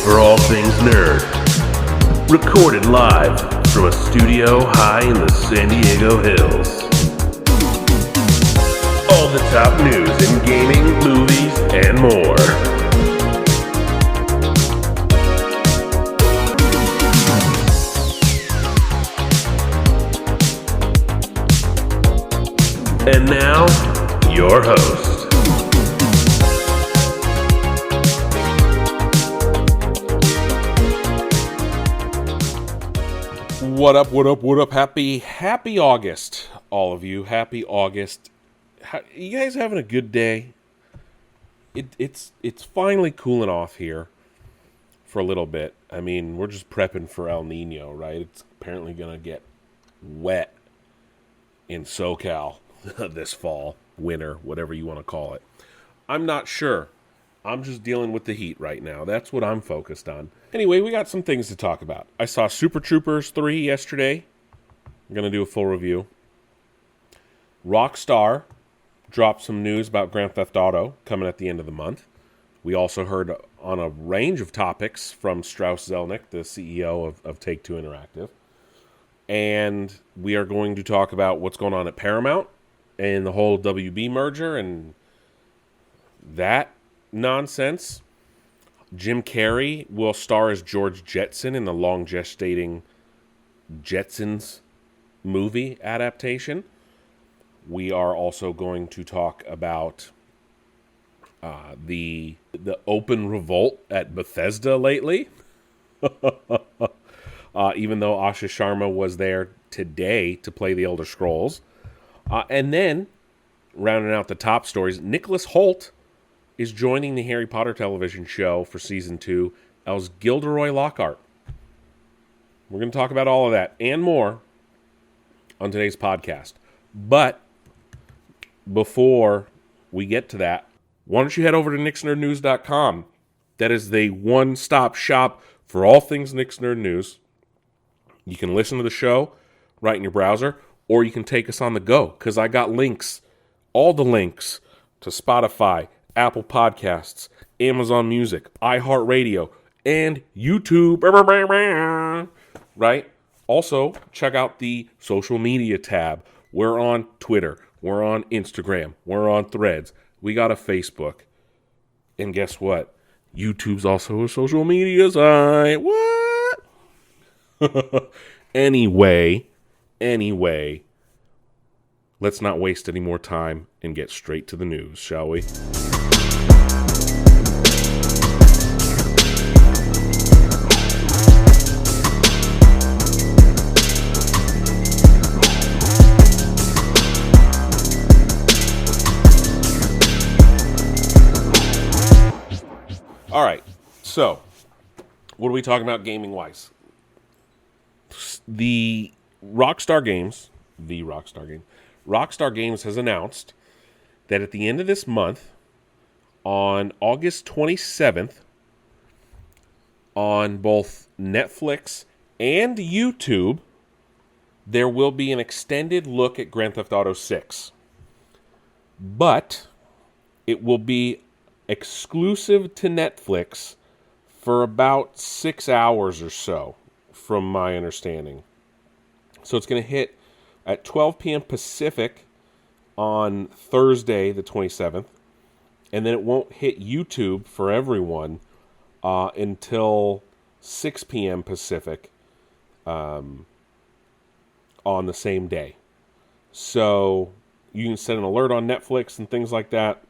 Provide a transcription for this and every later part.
for all things nerd. Recorded live from a studio high in the San Diego hills. All the top news in gaming, movies, and more. And now, your host. What up? Happy August, all of you. Happy August. You guys having a good day? It's finally cooling off here for a little bit. I mean, we're just prepping for El Nino, right? It's apparently going to get wet in SoCal this fall, winter, whatever you want to call it. I'm not sure. I'm just dealing with the heat right now. That's what I'm focused on. Anyway, we got some things to talk about. I saw Super Troopers 3 yesterday. I'm going to do a full review. Rockstar dropped some news about Grand Theft Auto coming at the end of the month. We also heard on a range of topics from Strauss Zelnick, the CEO of Take-Two Interactive. And we are going to talk about what's going on at Paramount and the whole WB merger and that nonsense. Jim Carrey will star as George Jetson in the long gestating Jetsons movie adaptation. We are also going to talk about the open revolt at Bethesda lately. Even though Asha Sharma was there today to play the Elder Scrolls. And then, rounding out the top stories, Nicholas Hoult is joining the Harry Potter television show for Season 2 as Gilderoy Lockhart. We're going to talk about all of that and more on today's podcast. But before we get to that, why don't you head over to nixnerdnews.com. That is the one-stop shop for all things Nick's Nerd News. You can listen to the show right in your browser, or you can take us on the go, because I got links, all the links to Spotify, Apple Podcasts, Amazon Music, iHeartRadio, and YouTube. Right? Also, check out the social media tab. We're on Twitter. We're on Instagram. We're on Threads. We got a Facebook. And guess what? YouTube's also a social media site. What? Anyway, let's not waste any more time and get straight to the news, shall we? All right, so what are we talking about gaming-wise? Rockstar Games has announced that at the end of this month, on August 27th, on both Netflix and YouTube, there will be an extended look at Grand Theft Auto 6. But it will be exclusive to Netflix for about 6 hours or so, from my understanding. So it's going to hit at 12 p.m. Pacific on Thursday, the 27th. And then it won't hit YouTube for everyone until 6 p.m. Pacific on the same day. So you can set an alert on Netflix and things like that.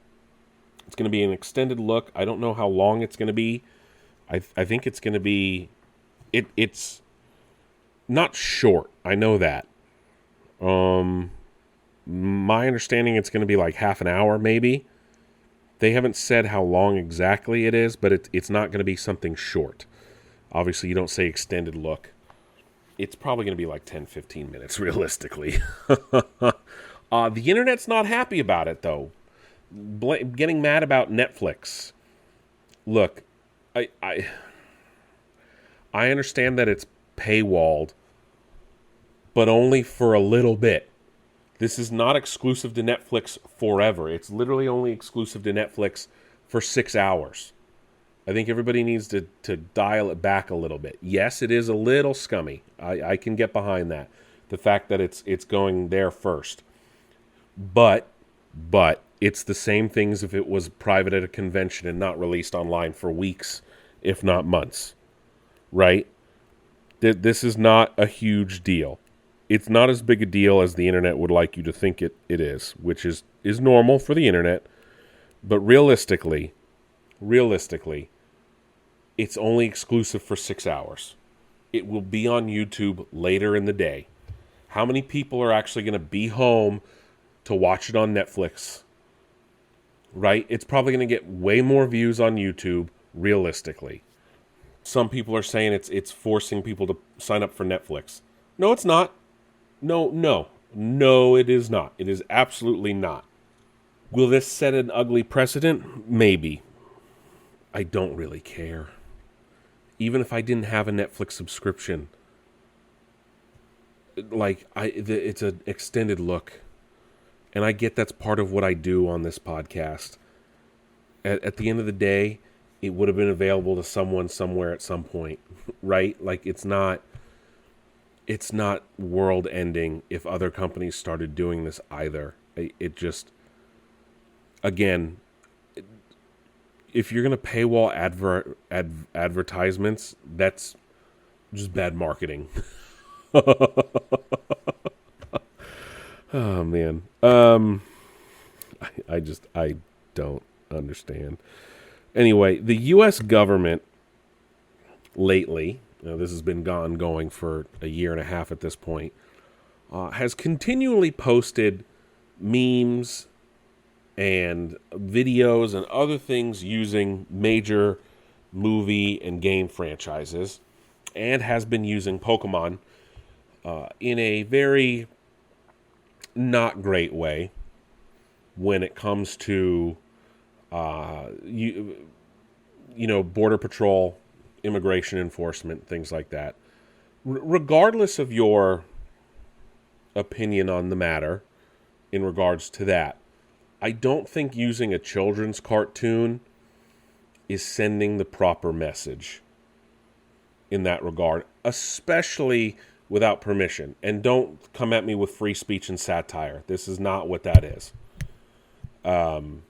It's going to be an extended look. I don't know how long it's going to be. I think it's going to be... It's not short. I know that. My understanding, it's going to be like half an hour, maybe. They haven't said how long exactly it is, but it's not going to be something short. Obviously, you don't say extended look. It's probably going to be like 10, 15 minutes, realistically. The internet's not happy about it, though. Getting mad about Netflix. Look, I understand that it's paywalled, but only for a little bit. This is not exclusive to Netflix forever. It's literally only exclusive to Netflix for 6 hours. I think everybody needs to dial it back a little bit. Yes, it is a little scummy. I can get behind that. The fact that it's going there first. But it's the same things if it was private at a convention and not released online for weeks, if not months. Right? This is not a huge deal. It's not as big a deal as the internet would like you to think it is, which is normal for the internet. But realistically, it's only exclusive for 6 hours. It will be on YouTube later in the day. How many people are actually going to be home to watch it on Netflix? Right? It's probably going to get way more views on YouTube, realistically. Some people are saying it's forcing people to sign up for Netflix. No, it's not. No, it is not. It is absolutely not. Will this set an ugly precedent? Maybe. I don't really care. Even if I didn't have a Netflix subscription, it's an extended look. And I get that's part of what I do on this podcast. At the end of the day, it would have been available to someone somewhere at some point, right? Like it's not world ending if other companies started doing this either. It just, again, if you're going to paywall advertisements, that's just bad marketing. Oh, man. I don't understand. Anyway, the U.S. government lately, this has been going for a year and a half at this point, has continually posted memes and videos and other things using major movie and game franchises, and has been using Pokemon in a very not great way when it comes to Border Patrol, immigration enforcement, things like that. Regardless of your opinion on the matter in regards to that, I don't think using a children's cartoon is sending the proper message in that regard, especially without permission. And don't come at me with free speech and satire. This is not what that is. When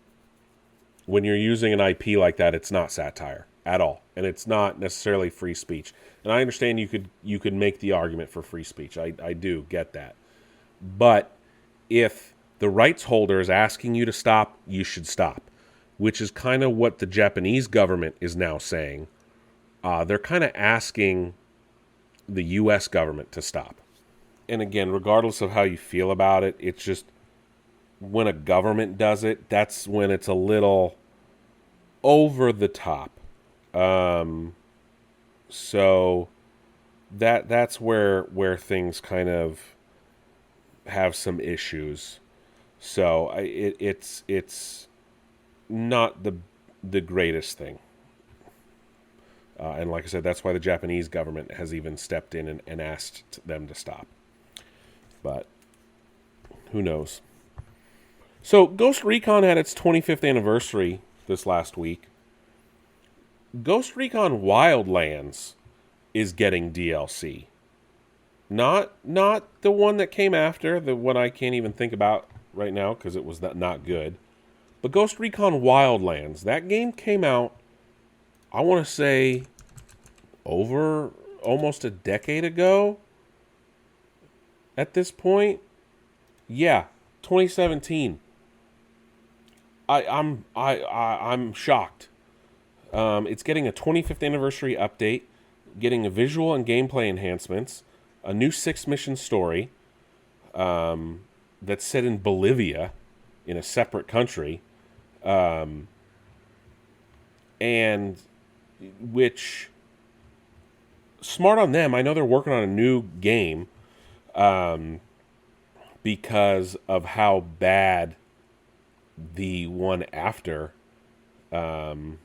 you're using an IP like that, it's not satire at all, and it's not necessarily free speech. And I understand you could make the argument for free speech. I do get that. But if the rights holder is asking you to stop, you should stop, which is kind of what the Japanese government is now saying. They're kind of asking the U.S. government to stop. And again, regardless of how you feel about it, it's just when a government does it, that's when it's a little over the top. So that's where things kind of have some issues. So it's not the greatest thing. And like I said, that's why the Japanese government has even stepped in and asked them to stop. But who knows? So Ghost Recon had its 25th anniversary this last week. Ghost Recon Wildlands is getting DLC. Not the one that came after, the one I can't even think about right now because it was not good. But Ghost Recon Wildlands, that game came out, I want to say, over almost a decade ago at this point. Yeah, 2017. I'm shocked. It's getting a 25th anniversary update, getting a visual and gameplay enhancements, a new 6-mission story that's set in Bolivia, in a separate country, and which, smart on them. I know they're working on a new game because of how bad the one after, what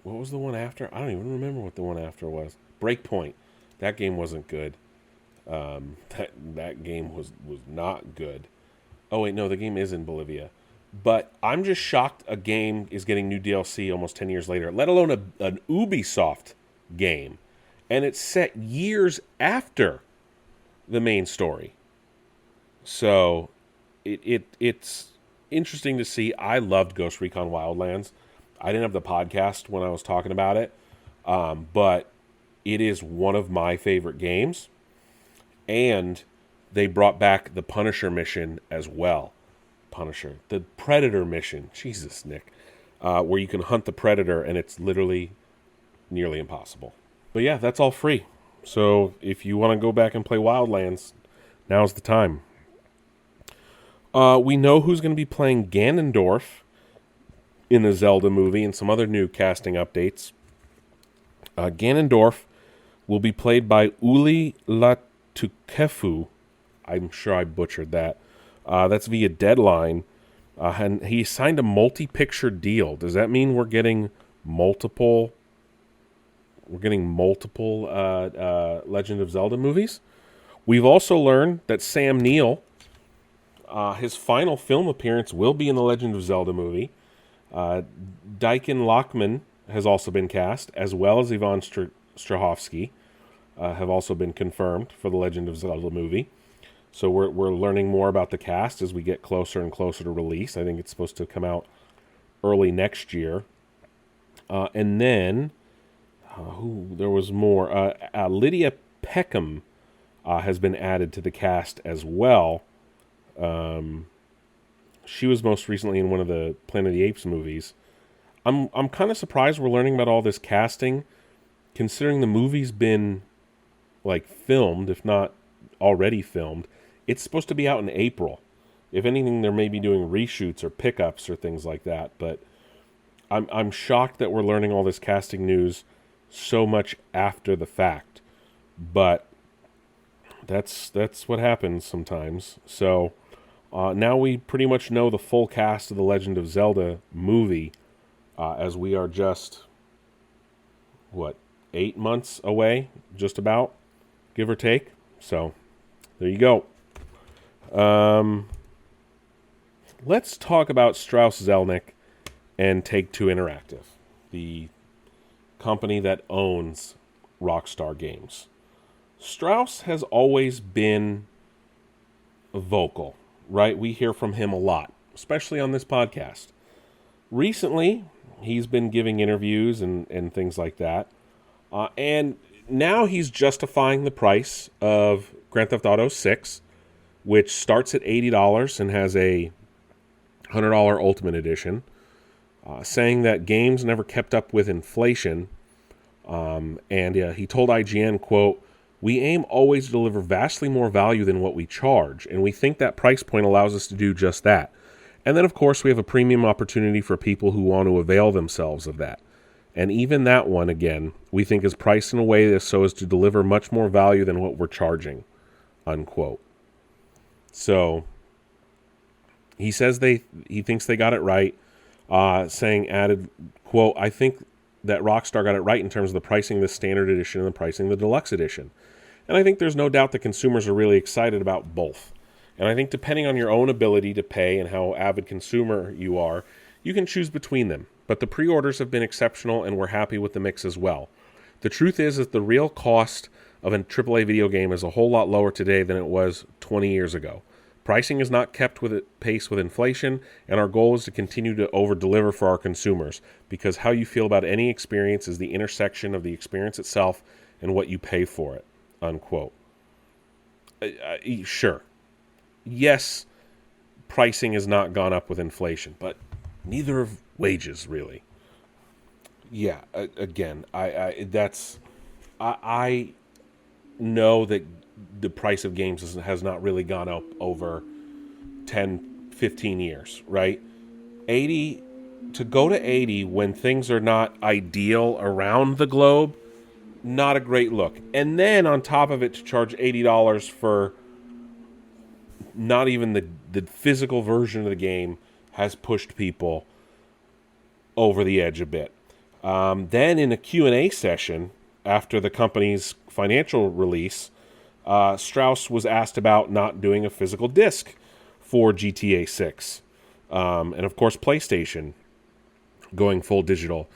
was the one after? I don't even remember what the one after was. Breakpoint. That game wasn't good. That game was not good. Oh wait, no, the game is in Bolivia. But I'm just shocked a game is getting new DLC almost 10 years later, let alone an Ubisoft game. And it's set years after the main story. So it's interesting to see. I loved Ghost Recon Wildlands. I didn't have the podcast when I was talking about it, but it is one of my favorite games. And they brought back the Punisher mission as well. The Predator mission. Jesus, Nick. Where you can hunt the Predator, and it's literally nearly impossible. But yeah, that's all free. So if you want to go back and play Wildlands, now's the time. We know who's going to be playing Ganondorf in the Zelda movie and some other new casting updates. Ganondorf will be played by Uli Latukefu. I'm sure I butchered that. That's via Deadline. And he signed a multi-picture deal. Does that mean we're getting multiple Legend of Zelda movies? We've also learned that Sam Neill, his final film appearance will be in the Legend of Zelda movie. Dyken Lockman has also been cast, as well as Yvonne Strahovski have also been confirmed for the Legend of Zelda movie. So we're learning more about the cast as we get closer and closer to release. I think it's supposed to come out early next year. And then, there was more. Lydia Peckham has been added to the cast as well. She was most recently in one of the Planet of the Apes movies. I'm kind of surprised we're learning about all this casting, considering the movie's been filmed, if not already filmed. It's supposed to be out in April. If anything, they may be doing reshoots or pickups or things like that. But I'm shocked that we're learning all this casting news so much after the fact. But that's what happens sometimes. So now we pretty much know the full cast of the Legend of Zelda movie, as we are just 8 months away, just about, give or take. So there you go. Let's talk about Strauss Zelnick and Take-Two Interactive, the company that owns Rockstar Games. Strauss has always been vocal, right? We hear from him a lot, especially on this podcast. Recently, he's been giving interviews and things like that. And now he's justifying the price of Grand Theft Auto 6, which starts at $80 and has a $100 Ultimate Edition, saying that games never kept up with inflation. And he told IGN, quote, "We aim always to deliver vastly more value than what we charge, and we think that price point allows us to do just that. And then, of course, we have a premium opportunity for people who want to avail themselves of that. And even that one, again, we think is priced in a way so as to deliver much more value than what we're charging," unquote. So he says he thinks they got it right, added, quote, "I think that Rockstar got it right in terms of the pricing of the standard edition and the pricing of the deluxe edition. And I think there's no doubt that consumers are really excited about both. And I think depending on your own ability to pay and how avid consumer you are, you can choose between them. But the pre-orders have been exceptional and we're happy with the mix as well. The truth is that the real cost of a AAA video game is a whole lot lower today than it was 20 years ago. Pricing is not kept with pace with inflation, and our goal is to continue to over-deliver for our consumers, because how you feel about any experience is the intersection of the experience itself and what you pay for it," unquote. Sure. Yes, pricing has not gone up with inflation, but neither have wages, really. Yeah, again, I know that the price of games has not really gone up over 10, 15 years, right? 80 to go to 80 when things are not ideal around the globe, not a great look. And then on top of it, to charge $80 for not even the physical version of the game has pushed people over the edge a bit. Then in a Q&A session after the company's financial release, Strauss was asked about not doing a physical disc for GTA 6. And of course, PlayStation going full digital.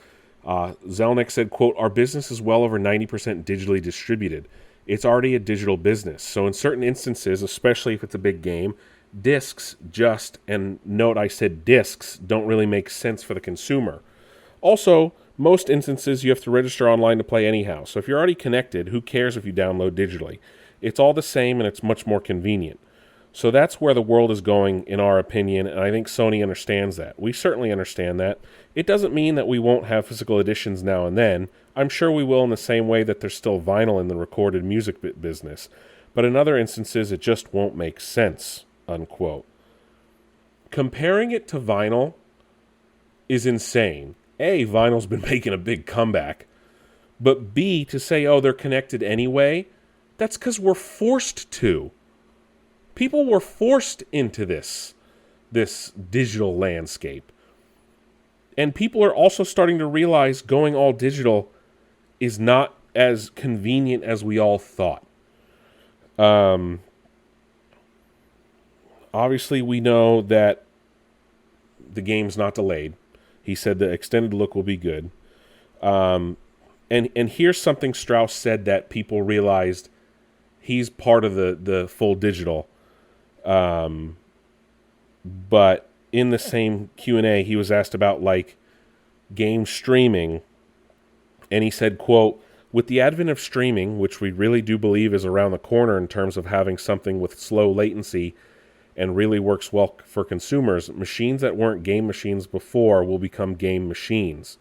Zelnick said, quote, "Our business is well over 90% digitally distributed. It's already a digital business. So in certain instances, especially if it's a big game, discs just," and note I said discs, "don't really make sense for the consumer. Also, most instances you have to register online to play anyhow. So if you're already connected, who cares if you download digitally? It's all the same and it's much more convenient." So that's where the world is going, in our opinion, and I think Sony understands that. We certainly understand that. It doesn't mean that we won't have physical editions now and then. I'm sure we will in the same way that there's still vinyl in the recorded music business. But in other instances, it just won't make sense, unquote. Comparing it to vinyl is insane. A, vinyl's been making a big comeback. But B, to say, oh, they're connected anyway, that's because we're forced to. People were forced into this digital landscape. And people are also starting to realize going all digital is not as convenient as we all thought. Obviously, we know that the game's not delayed. He said the extended look will be good. And here's something Strauss said that people realized he's part of the full digital. But in the same Q&A, he was asked about like game streaming, and he said, quote, "With the advent of streaming, which we really do believe is around the corner in terms of having something with slow latency and really works well for consumers, machines that weren't game machines before will become game machines.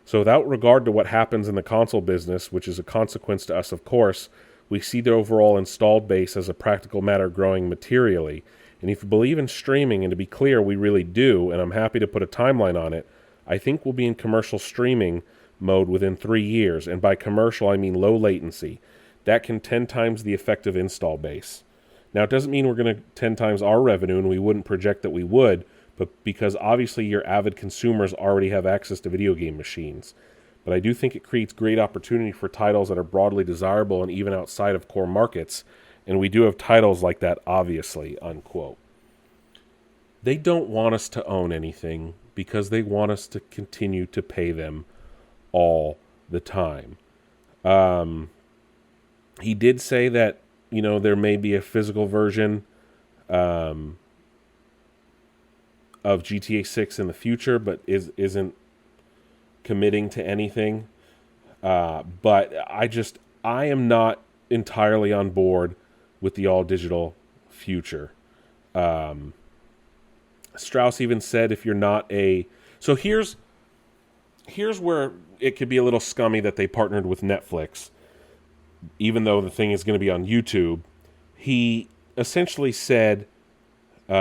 So without regard to what happens in the console business, which is a consequence to us, of course, we see the overall installed base as a practical matter growing materially. And if you believe in streaming, and to be clear, we really do, and I'm happy to put a timeline on it, I think we'll be in commercial streaming mode within 3 years. And by commercial, I mean low latency. That can 10 times the effective install base. Now, it doesn't mean we're going to 10 times our revenue, and we wouldn't project that we would, but because obviously your avid consumers already have access to video game machines. But I do think it creates great opportunity for titles that are broadly desirable and even outside of core markets. And we do have titles like that, obviously," unquote. They don't want us to own anything because they want us to continue to pay them all the time. He did say that, there may be a physical version of GTA 6 in the future, but isn't committing to anything. But I am not entirely on board with the all-digital future. Strauss even said if you're not a... So here's where it could be a little scummy that they partnered with Netflix, even though the thing is going to be on YouTube. He essentially said... he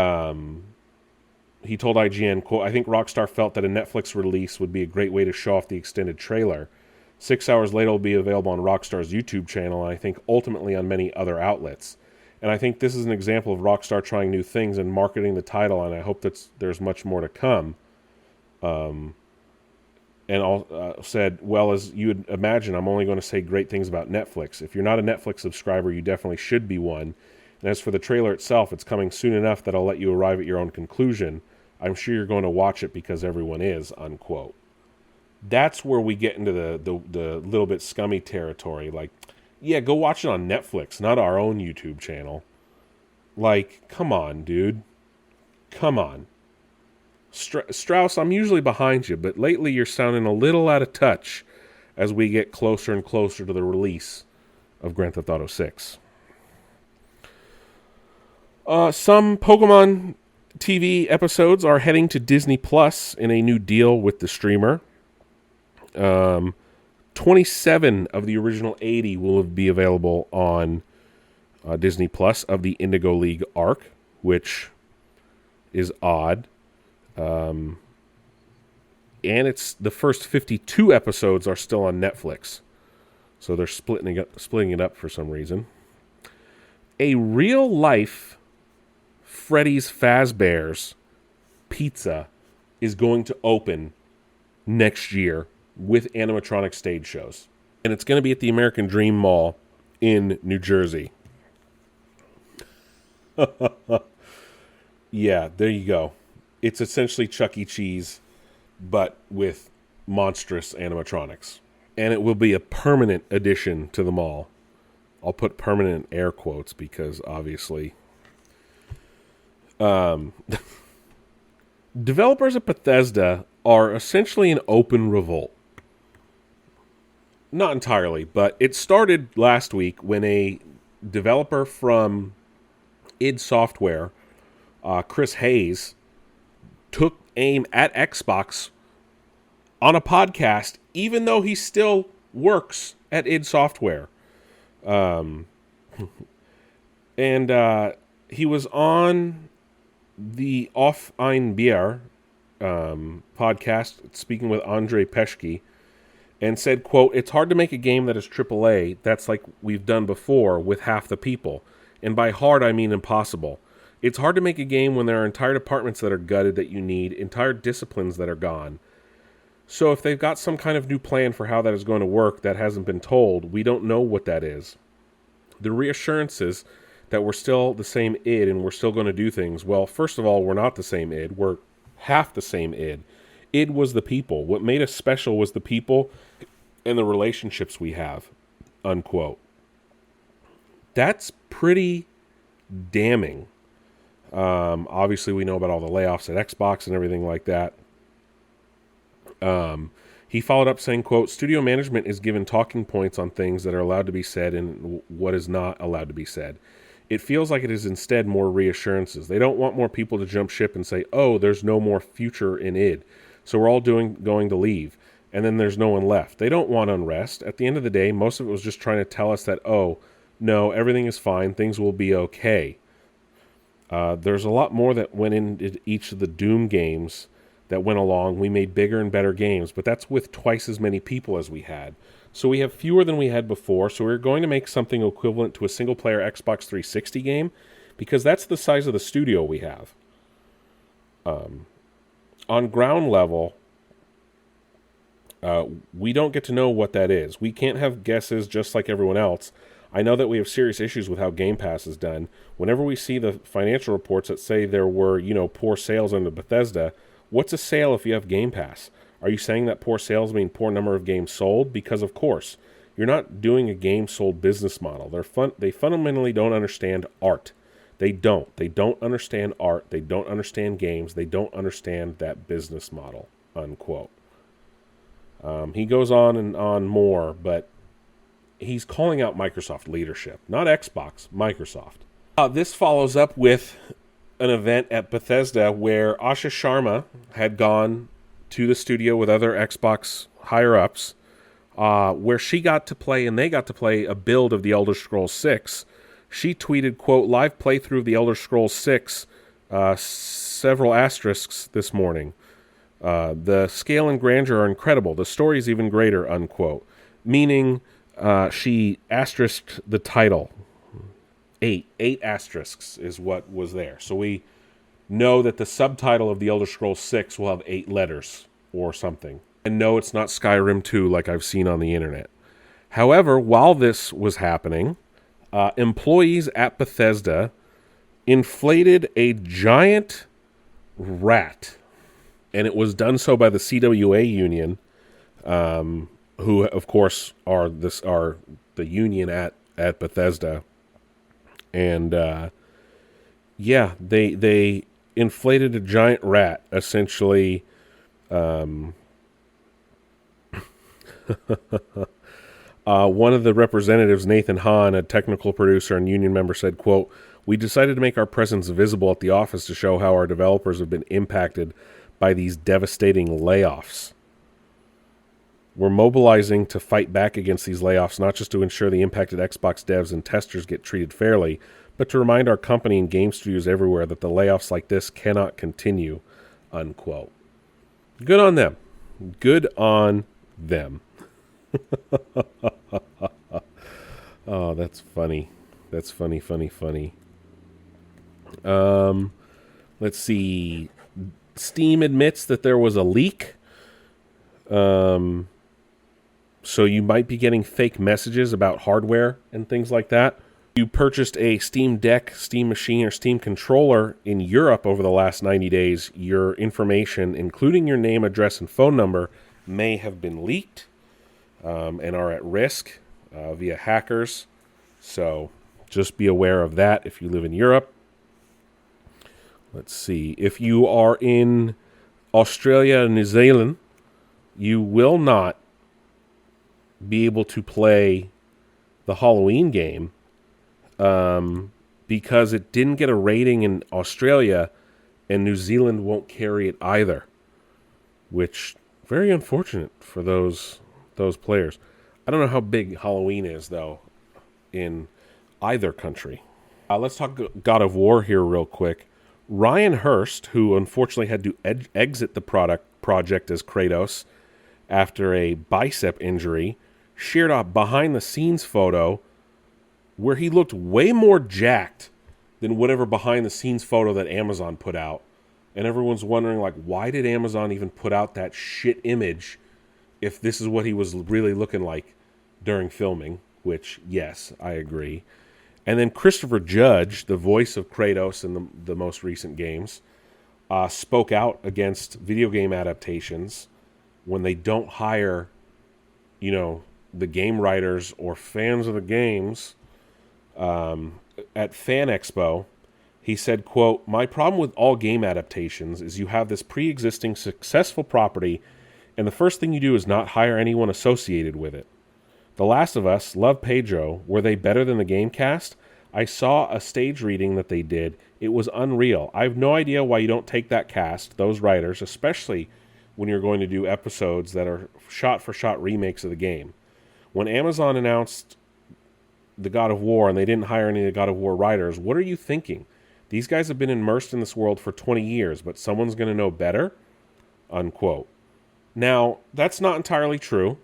told IGN, quote, "I think Rockstar felt that a Netflix release would be a great way to show off the extended trailer. 6 hours later, it will be available on Rockstar's YouTube channel, and I think ultimately on many other outlets. And I think this is an example of Rockstar trying new things and marketing the title, and I hope that there's much more to come." Said, "Well, as you would imagine, I'm only going to say great things about Netflix. If you're not a Netflix subscriber, you definitely should be one. And as for the trailer itself, it's coming soon enough that I'll let you arrive at your own conclusion. I'm sure you're going to watch it because everyone is," unquote. That's where we get into the little bit scummy territory. Like, yeah, go watch it on Netflix, not our own YouTube channel. Like, come on, dude. Come on. Strauss, I'm usually behind you, but lately you're sounding a little out of touch as we get closer and closer to the release of Grand Theft Auto 6. Some Pokemon TV episodes are heading to Disney Plus in a new deal with the streamer. 27 of the original 80 will be available on Disney Plus of the Indigo League arc, which is odd. And it's the first 52 episodes are still on Netflix, so they're splitting it up for some reason. A real-life Freddy's Fazbear's Pizza is going to open next year with animatronic stage shows. And it's going to be at the American Dream Mall in New Jersey. Yeah, there you go. it's essentially Chuck E. Cheese, but with monstrous animatronics. And it will be a permanent addition to the mall. I'll put permanent in air quotes because obviously... developers at Bethesda are essentially an open revolt. Not entirely, but it started last week when a developer from id Software, Chris Hayes, took aim at Xbox on a podcast, even though he still works at id Software. And he was on the Auf ein Bier podcast, speaking with Andre Peschke, and said, quote, "It's hard to make a game that is AAA that's like we've done before with half the people. And by hard, I mean impossible. It's hard to make a game when there are entire departments that are gutted that you need, entire disciplines that are gone. So if they've got some kind of new plan for how that is going to work that hasn't been told, we don't know what that is. The reassurances that we're still the same id and we're still going to do things. Well, first of all, we're not the same id. We're half the same id. Id was the people. What made us special was the people and the relationships we have." Unquote. That's pretty damning. Obviously, we know about all the layoffs at Xbox and everything like that. He followed up saying, quote, "Studio management is given talking points on things that are allowed to be said and what is not allowed to be said. It feels like it is instead more reassurances. They don't want more people to jump ship and say, oh, there's no more future in id, so we're all going to leave, and then there's no one left. They don't want unrest. At the end of the day, most of it was just trying to tell us that, oh, no, everything is fine, things will be okay. There's a lot more that went into each of the Doom games that went along. We made bigger and better games, but that's with twice as many people as we had. So we have fewer than we had before, so we're going to make something equivalent to a single-player Xbox 360 game, because that's the size of the studio we have. On ground level, we don't get to know what that is. We can't have guesses just like everyone else. I know that we have serious issues with how Game Pass is done. Whenever we see the financial reports that say there were, poor sales under Bethesda, what's a sale if you have Game Pass? Are you saying that poor sales mean poor number of games sold? Because, of course, you're not doing a game sold business model. They fundamentally don't understand art. They don't. They don't understand art. They don't understand games. They don't understand that business model, unquote. He goes on and on more, but he's calling out Microsoft leadership. Not Xbox, Microsoft. This follows up with an event at Bethesda where Asha Sharma had gone to the studio with other Xbox higher-ups, where she got to play, and they got to play, a build of the Elder Scrolls 6. She tweeted, quote, "Live playthrough of the Elder Scrolls 6, several asterisks this morning. The scale and grandeur are incredible. The story is even greater," unquote. Meaning, she asterisked the title. 8 asterisks is what was there. So we know that the subtitle of the Elder Scrolls 6 will have 8 letters or something. And no, it's not Skyrim 2 like I've seen on the internet. However, while this was happening, employees at Bethesda inflated a giant rat. And it was done so by the CWA union, who, of course, are the union at Bethesda. And, they inflated a giant rat, essentially. One of the representatives, Nathan Hahn, a technical producer and union member, said, quote, "We decided to make our presence visible at the office to show how our developers have been impacted by these devastating layoffs. We're mobilizing to fight back against these layoffs, not just to ensure the impacted Xbox devs and testers get treated fairly, but to remind our company and game studios everywhere that the layoffs like this cannot continue," unquote. Good on them. Good on them. Oh, that's funny. That's funny. Let's see. Steam admits that there was a leak. So you might be getting fake messages about hardware and things like that. You purchased a Steam Deck, Steam Machine, or Steam Controller in Europe over the last 90 days, your information, including your name, address, and phone number, may have been leaked and are at risk via hackers. So just be aware of that if you live in Europe. Let's see. If you are in Australia and New Zealand, you will not be able to play the Halloween game because it didn't get a rating in Australia, and New Zealand won't carry it either, which very unfortunate for those players. I don't know how big Halloween is, though, in either country. Let's talk God of War here real quick. Ryan Hurst, who unfortunately had to exit the project as Kratos after a bicep injury, shared a behind-the-scenes photo where he looked way more jacked than whatever behind-the-scenes photo that Amazon put out. And everyone's wondering, like, why did Amazon even put out that shit image if this is what he was really looking like during filming? Which, yes, I agree. And then Christopher Judge, the voice of Kratos in the most recent games, spoke out against video game adaptations when they don't hire, the game writers or fans of the games. At Fan Expo, he said, quote, "My problem with all game adaptations is you have this pre-existing successful property, and the first thing you do is not hire anyone associated with it. The Last of Us, love Pedro. Were they better than the game cast? I saw a stage reading that they did. It was unreal. I have no idea why you don't take that cast, those writers, especially when you're going to do episodes that are shot-for-shot remakes of the game. When Amazon announced the God of War and they didn't hire any of the God of War writers, what are you thinking? These guys have been immersed in this world for 20 years, but someone's going to know better?" Unquote. Now, that's not entirely true,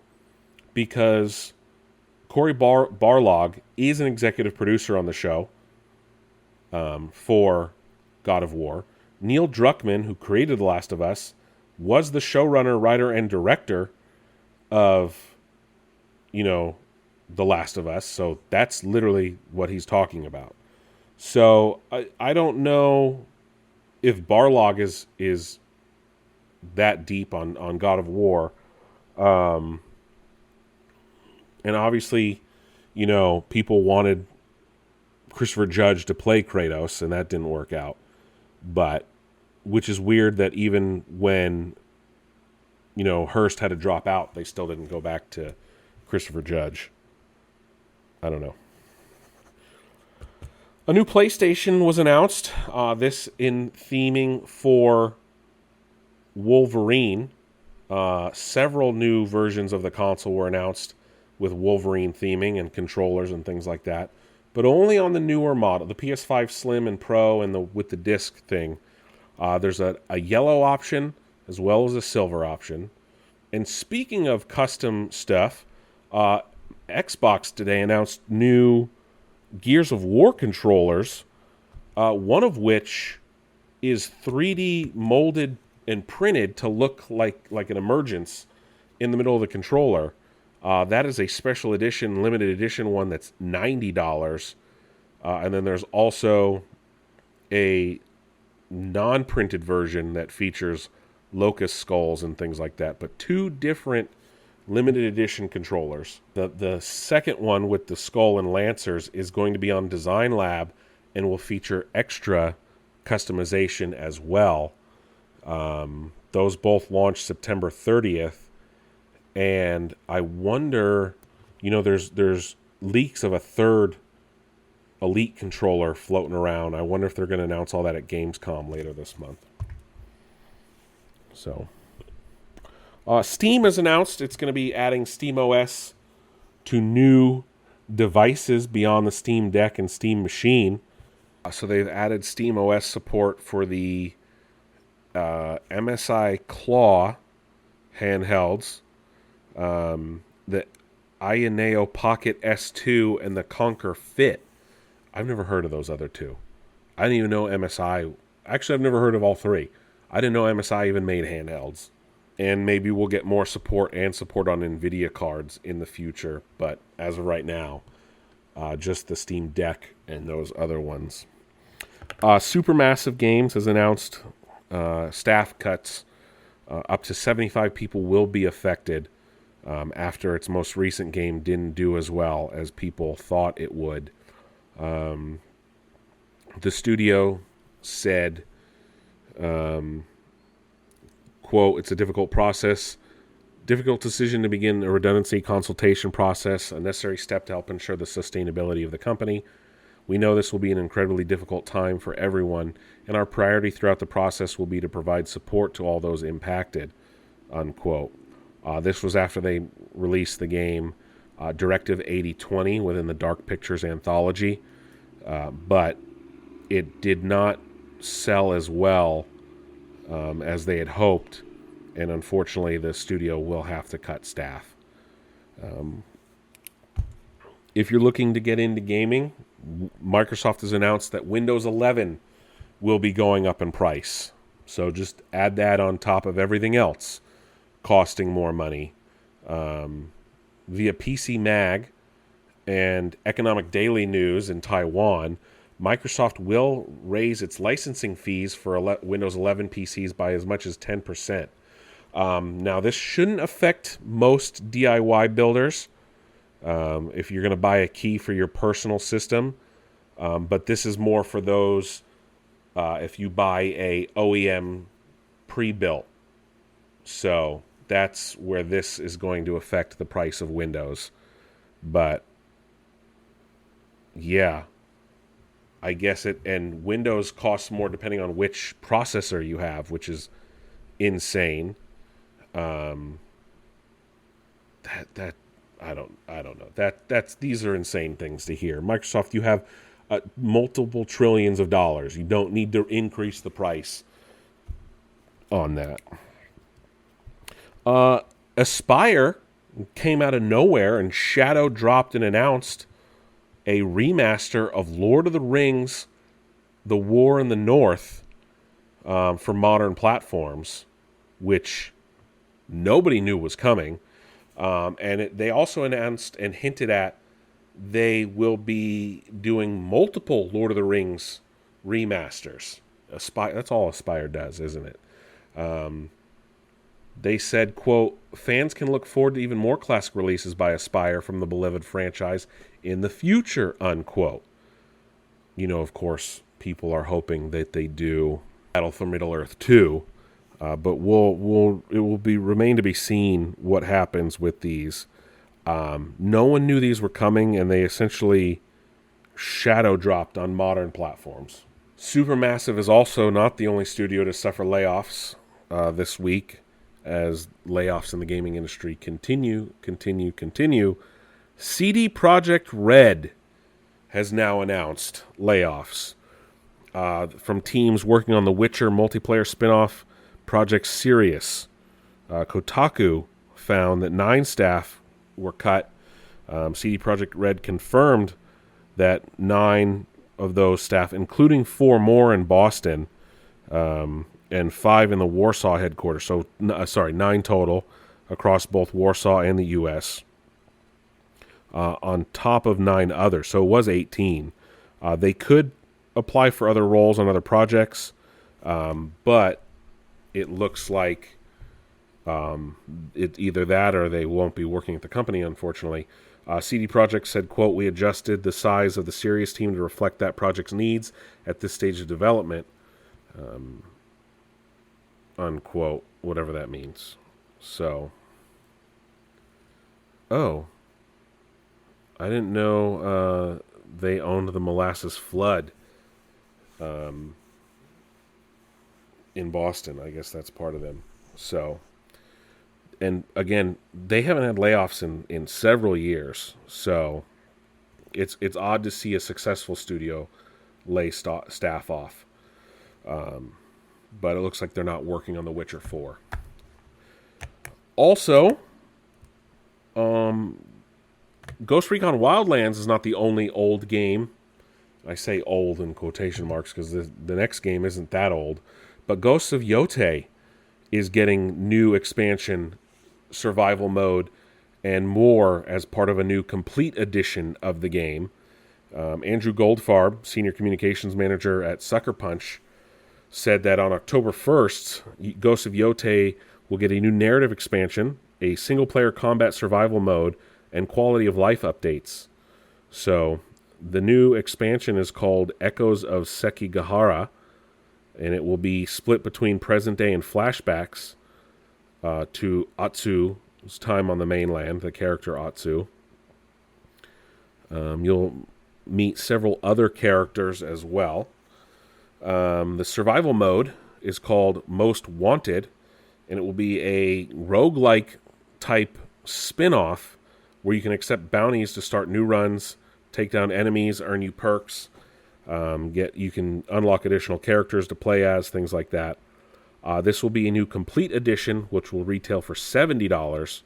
because Cory Barlog is an executive producer on the show for God of War. Neil Druckmann, who created The Last of Us, was the showrunner, writer, and director of, The Last of Us. So that's literally what he's talking about. So I don't know if Barlog is that deep on God of War. And obviously, people wanted Christopher Judge to play Kratos, and that didn't work out. But, which is weird that even when, Hurst had to drop out, they still didn't go back to Christopher Judge. I don't know. A new PlayStation was announced. This in theming for Wolverine. Several new versions of the console were announced with Wolverine theming and controllers and things like that, but only on the newer model, the PS5 Slim and Pro, and with the disc thing. There's a yellow option as well as a silver option. And speaking of custom stuff, Xbox today announced new Gears of War controllers, one of which is 3D molded and printed to look like an emergence in the middle of the controller. That is a special edition, limited edition one that's $90. And then there's also a non-printed version that features locust skulls and things like that. But two different limited edition controllers. The second one with the skull and lancers is going to be on Design Lab and will feature extra customization as well. Those both launched September 30th. And I wonder, there's leaks of a third Elite controller floating around. I wonder if they're going to announce all that at Gamescom later this month. So, Steam has announced it's going to be adding SteamOS to new devices beyond the Steam Deck and Steam Machine. So they've added SteamOS support for the MSI Claw handhelds, the Ioneo Pocket S2, and the Conquer Fit. I've never heard of those other two. I didn't even know MSI... Actually, I've never heard of all three. I didn't know MSI even made handhelds. And maybe we'll get more support and support on NVIDIA cards in the future. But as of right now, just the Steam Deck and those other ones. Supermassive Games has announced staff cuts. Up to 75 people will be affected after its most recent game didn't do as well as people thought it would. The studio said, quote, "It's a difficult process, difficult decision to begin a redundancy consultation process, a necessary step to help ensure the sustainability of the company. We know this will be an incredibly difficult time for everyone, and our priority throughout the process will be to provide support to all those impacted," unquote. This was after they released the game Directive 8020 within the Dark Pictures anthology, but it did not sell as well as they had hoped, and unfortunately the studio will have to cut staff. If you're looking to get into gaming, Microsoft has announced that Windows 11 will be going up in price. So just add that on top of everything else costing more money. Via PC Mag and Economic Daily News in Taiwan, Microsoft will raise its licensing fees for Windows 11 PCs by as much as 10%. Now, this shouldn't affect most DIY builders if you're going to buy a key for your personal system, but this is more for those if you buy a OEM pre-built. So that's where this is going to affect the price of Windows. But yeah, I guess and Windows costs more depending on which processor you have, which is insane. I don't know. These are insane things to hear. Microsoft, you have multiple trillions of dollars. You don't need to increase the price on that. Aspire came out of nowhere and shadow dropped and announced a remaster of Lord of the Rings, The War in the North, for modern platforms, which nobody knew was coming. And they also announced and hinted at they will be doing multiple Lord of the Rings remasters. That's all Aspire does, isn't it? They said, quote, "Fans can look forward to even more classic releases by Aspire from the beloved franchise in the future," unquote. You know, of course, people are hoping that they do Battle for Middle-earth 2, but it will remain to be seen what happens with these. No one knew these were coming, and they essentially shadow dropped on modern platforms. Supermassive is also not the only studio to suffer layoffs this week, as layoffs in the gaming industry continue. CD Projekt Red has now announced layoffs from teams working on the Witcher multiplayer spin-off Project Sirius. Kotaku found that 9 staff were cut. CD Projekt Red confirmed that 9 of those staff, including 4 more in Boston, and 5 in the Warsaw headquarters. So, 9 total across both Warsaw and the U.S., on top of 9 others. So it was 18. They could apply for other roles on other projects, but it looks like either that or they won't be working at the company, unfortunately. CD Projekt said, quote, "We adjusted the size of the Sirius team to reflect that project's needs at this stage of development," unquote, whatever that means. So, I didn't know they owned the Molasses Flood in Boston. I guess that's part of them. So, and again, they haven't had layoffs in several years. So, it's odd to see a successful studio lay staff off. But it looks like they're not working on The Witcher 4. Also, Ghost Recon Wildlands is not the only old game. I say old in quotation marks because the next game isn't that old. But Ghosts of Yotei is getting new expansion, survival mode, and more as part of a new complete edition of the game. Andrew Goldfarb, Senior Communications Manager at Sucker Punch, said that on October 1st, Ghosts of Yotei will get a new narrative expansion, a single-player combat survival mode, and quality of life updates. So the new expansion is called Echoes of Sekigahara, and it will be split between present day and flashbacks to Atsu's time on the mainland, the character Atsu. You'll meet several other characters as well. The survival mode is called Most Wanted, and it will be a roguelike type spin-off where you can accept bounties to start new runs, take down enemies, earn you perks, you can unlock additional characters to play as, things like that. This will be a new complete edition, which will retail for $70,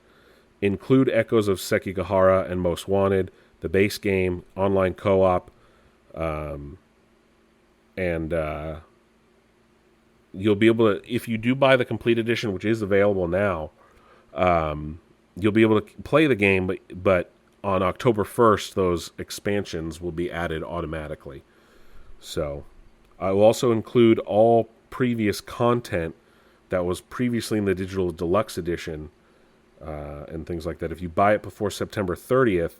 include Echoes of Sekigahara and Most Wanted, the base game, online co-op, and you'll be able to, if you do buy the complete edition, which is available now, you'll be able to play the game, but on October 1st, those expansions will be added automatically. So I will also include all previous content that was previously in the digital deluxe edition and things like that. If you buy it before September 30th,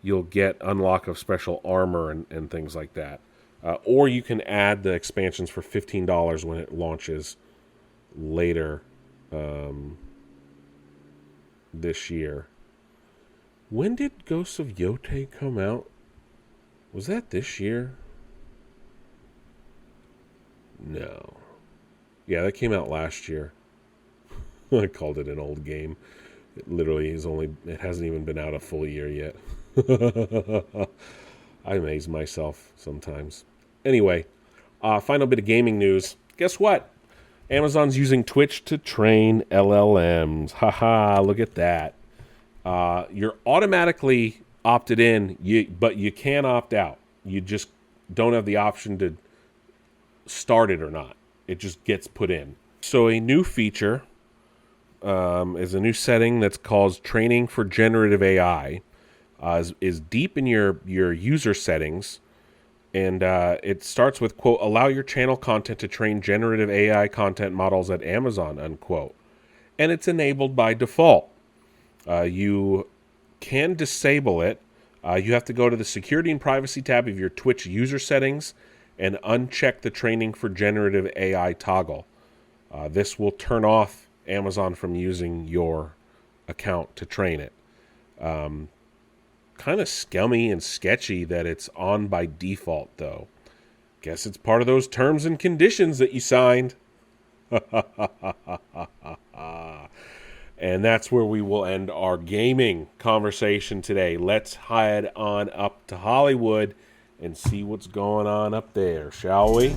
you'll get unlock of special armor and things like that. Or you can add the expansions for $15 when it launches later this year. When did Ghosts of Yotei come out? Was that this year? No. Yeah, that came out last year. I called it an old game. It literally it hasn't even been out a full year yet. I amaze myself sometimes. Anyway, final bit of gaming news. Guess what? Amazon's using Twitch to train LLMs. Haha, look at that. You're automatically opted in, but you can opt out. You just don't have the option to start it or not. It just gets put in. So a new feature is a new setting that's called Training for Generative AI. Is deep in your user settings, and it starts with, quote, allow your channel content to train generative AI content models at Amazon, unquote. And it's enabled by default. You can disable it. You have to go to the Security and Privacy tab of your Twitch user settings and uncheck the Training for Generative AI toggle. This will turn off Amazon from using your account to train it. Kind of scummy and sketchy that it's on by default, though. Guess it's part of those terms and conditions that you signed. And that's where we will end our gaming conversation today. Let's head on up to Hollywood and see what's going on up there, shall we?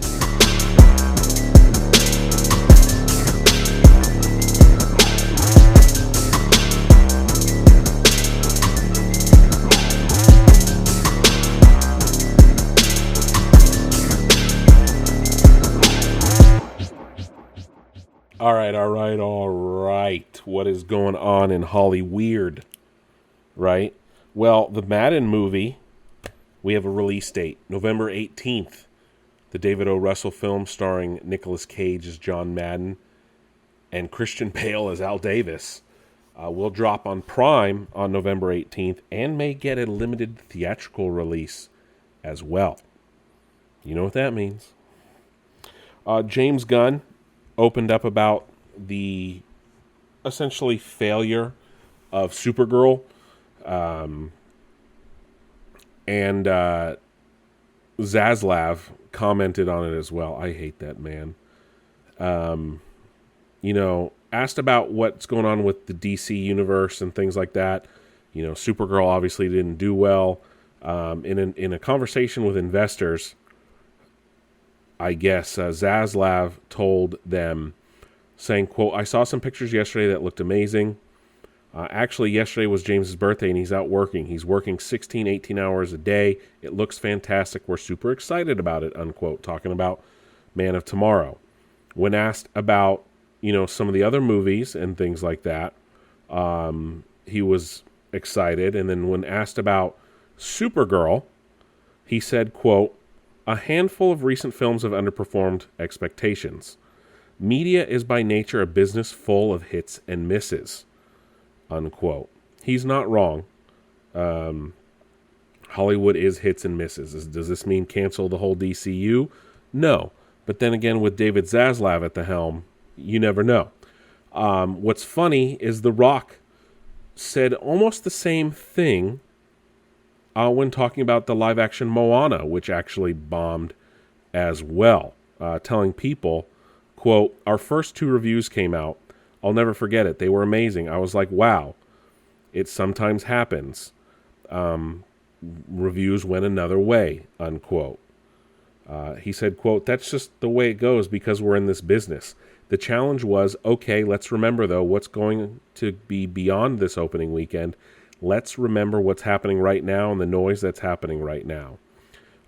All right. What is going on in Hollyweird? Right? Well, the Madden movie, we have a release date, November 18th. The David O. Russell film starring Nicolas Cage as John Madden and Christian Bale as Al Davis will drop on Prime on November 18th and may get a limited theatrical release as well. You know what that means. James Gunn opened up about the essentially failure of Supergirl, and Zaslav commented on it as well. I hate that man. Asked about what's going on with the DC universe and things like that. Supergirl obviously didn't do well. In a conversation with investors, I guess Zaslav told them, saying, quote, I saw some pictures yesterday that looked amazing. Actually, yesterday was James's birthday, and he's out working. He's working 16, 18 hours a day. It looks fantastic. We're super excited about it, unquote, talking about Man of Tomorrow. When asked about, some of the other movies and things like that, he was excited. And then when asked about Supergirl, He said, quote, "A handful of recent films have underperformed expectations. Media is by nature a business full of hits and misses," unquote. He's not wrong. Hollywood is hits and misses. Does this mean cancel the whole DCU? No. But then again, with David Zaslav at the helm, you never know. What's funny is The Rock said almost the same thing when talking about the live-action Moana, which actually bombed as well, telling people, quote, "Our first 2 reviews came out. I'll never forget it. They were amazing. I was like, wow, it sometimes happens. Reviews went another way," unquote. He said, quote, "That's just the way it goes because we're in this business. The challenge was, okay, let's remember, though, what's going to be beyond this opening weekend. Let's remember what's happening right now and the noise that's happening right now.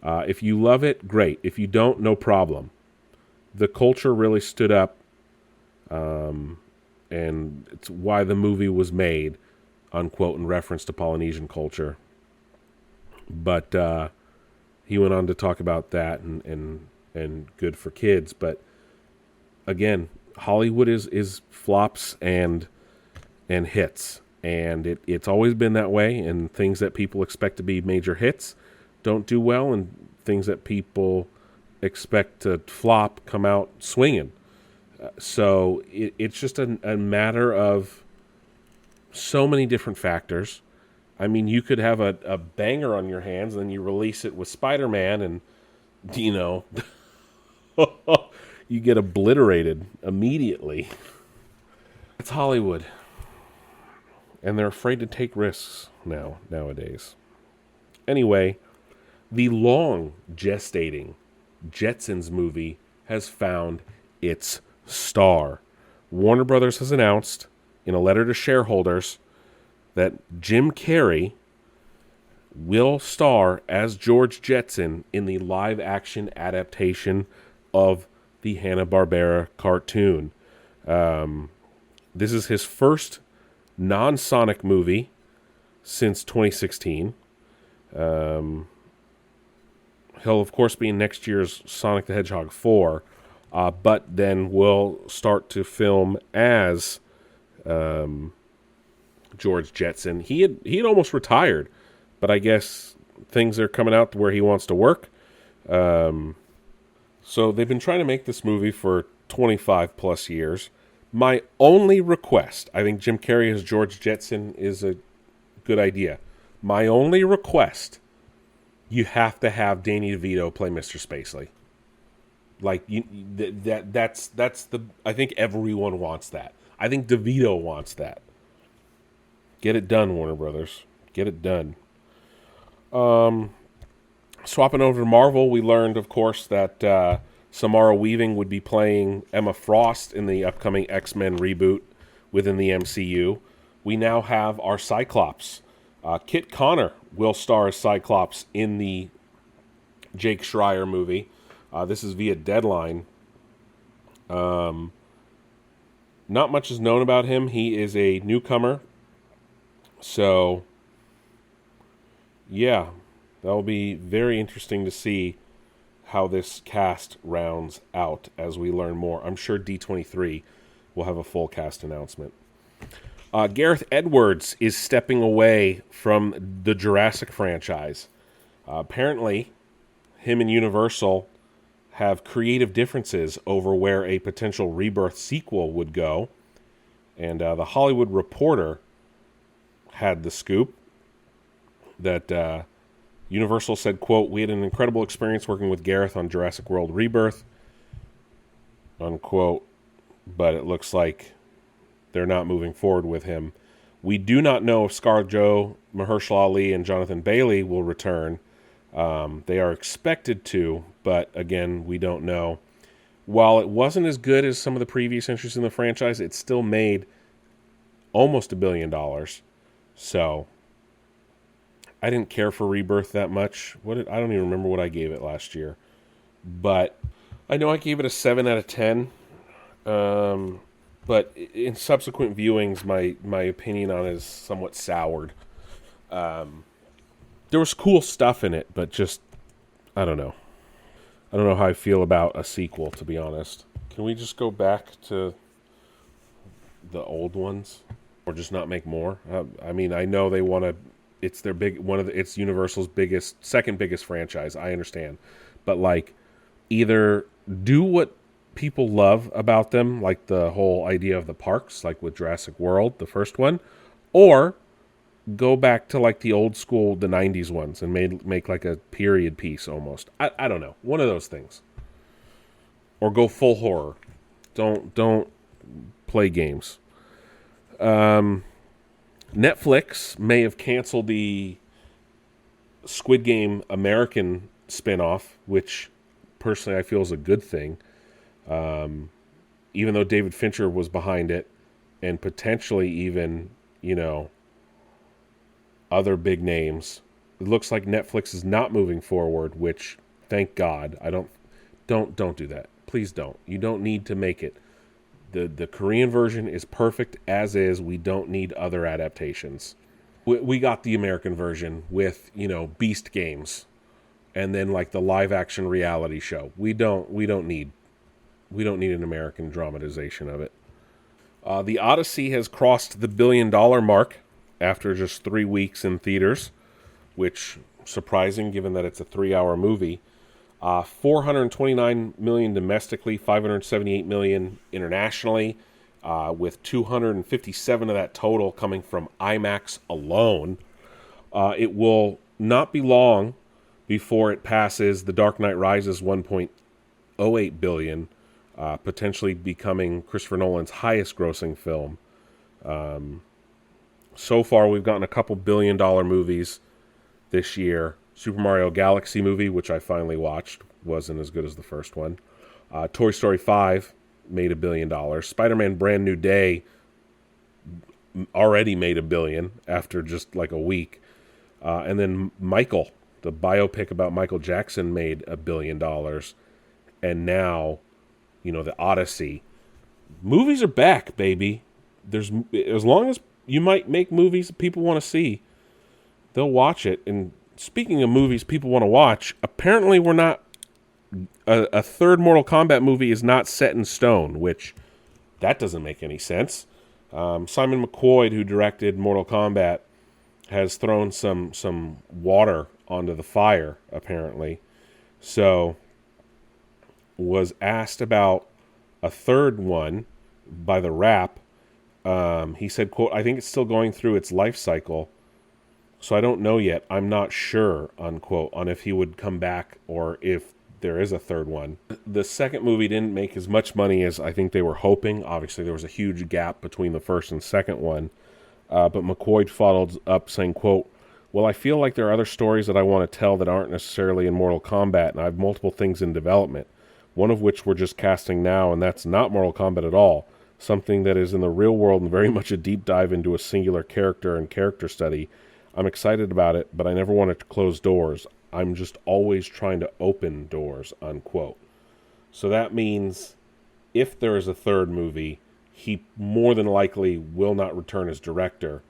If you love it, great. If you don't, no problem. The culture really stood up, and it's why the movie was made," unquote, in reference to Polynesian culture. But he went on to talk about that and good for kids. But again, Hollywood is flops and hits. And it's always been that way. And things that people expect to be major hits don't do well. And things that people expect to flop come out swinging. So it's just a matter of so many different factors. I mean, you could have a banger on your hands, and then you release it with Spider-Man, and, you know, you get obliterated immediately. It's Hollywood. And they're afraid to take risks nowadays. Anyway, the long gestating Jetsons movie has found its star. Warner Brothers has announced in a letter to shareholders that Jim Carrey will star as George Jetson in the live-action adaptation of the Hanna-Barbera cartoon. This is his first non-Sonic movie since 2016. He'll, of course, be in next year's Sonic the Hedgehog 4, but then will start to film as George Jetson. He had almost retired, but I guess things are coming out to where he wants to work. So they've been trying to make this movie for 25 plus years. My only request, I think Jim Carrey as George Jetson is a good idea. My only request, you have to have Danny DeVito play Mr. Spacely. Like, that's the, I think everyone wants that. I think DeVito wants that. Get it done, Warner Brothers. Get it done. Swapping over to Marvel, we learned, of course, that Samara Weaving would be playing Emma Frost in the upcoming X-Men reboot within the MCU. We now have our Cyclops. Kit Connor will star as Cyclops in the Jake Schreier movie. This is via Deadline. Not much is known about him. He is a newcomer. So, yeah, that'll be very interesting to see how this cast rounds out as we learn more. I'm sure D23 will have a full cast announcement. Gareth Edwards is stepping away from the Jurassic franchise. Apparently, him and Universal have creative differences over where a potential Rebirth sequel would go. And The Hollywood Reporter had the scoop that Universal said, quote, "We had an incredible experience working with Gareth on Jurassic World Rebirth," unquote, but it looks like they're not moving forward with him. We do not know if ScarJo, Mahershala Ali, and Jonathan Bailey will return. They are expected to, but again, we don't know. While it wasn't as good as some of the previous entries in the franchise, it still made almost $1 billion. So I didn't care for Rebirth that much. I don't even remember what I gave it last year. But I know I gave it a 7 out of 10. But in subsequent viewings, my opinion on it is somewhat soured. There was cool stuff in it, but just I don't know. I don't know how I feel about a sequel, to be honest. Can we just go back to the old ones, or just not make more? I mean, I know they want to. It's their big one of the. It's Universal's biggest, second biggest franchise. I understand, but like, either do what people love about them, like the whole idea of the parks, like with Jurassic World, the first one, or go back to like the old school, the '90s ones, and make like a period piece almost. I don't know, one of those things, or go full horror. Don't play games. Netflix may have canceled the Squid Game American spinoff, which personally I feel is a good thing. Even though David Fincher was behind it, and potentially even, other big names, it looks like Netflix is not moving forward. Which, thank God. Don't do that. Please don't. You don't need to make it. The Korean version is perfect as is. We don't need other adaptations. We got the American version with, Beast Games, and then like the live action reality show. We don't need an American dramatization of it. The Odyssey has crossed the $1 billion mark after just 3 weeks in theaters, which surprising given that it's a 3-hour movie. 429 million domestically, 578 million internationally, with 257 of that total coming from IMAX alone. It will not be long before it passes The Dark Knight Rises 1.08 billion, potentially becoming Christopher Nolan's highest grossing film. So far, we've gotten a couple $1 billion movies this year. Super Mario Galaxy movie, which I finally watched, wasn't as good as the first one. Toy Story 5 made $1 billion. Spider-Man Brand New Day already made $1 billion after just like a week. And then Michael, the biopic about Michael Jackson, made $1 billion. And now, the Odyssey. Movies are back, baby. There's, as long as you might make movies people want to see, they'll watch it. And speaking of movies people want to watch, apparently we're not... A third Mortal Kombat movie is not set in stone, which that doesn't make any sense. Simon McQuoid, who directed Mortal Kombat, has thrown some water onto the fire, apparently. So, was asked about a third one by The Wrap. He said, quote, "I think it's still going through its life cycle, so I don't know yet. I'm not sure," unquote, on if he would come back or if there is a third one. The second movie didn't make as much money as I think they were hoping. Obviously, there was a huge gap between the first and second one. But McQuoid followed up saying, quote, "Well, I feel like there are other stories that I want to tell that aren't necessarily in Mortal Kombat, and I have multiple things in development, one of which we're just casting now, and that's not Mortal Kombat at all. Something that is in the real world and very much a deep dive into a singular character and character study. I'm excited about it, but I never wanted to close doors. I'm just always trying to open doors," unquote. So that means if there is a third movie, he more than likely will not return as director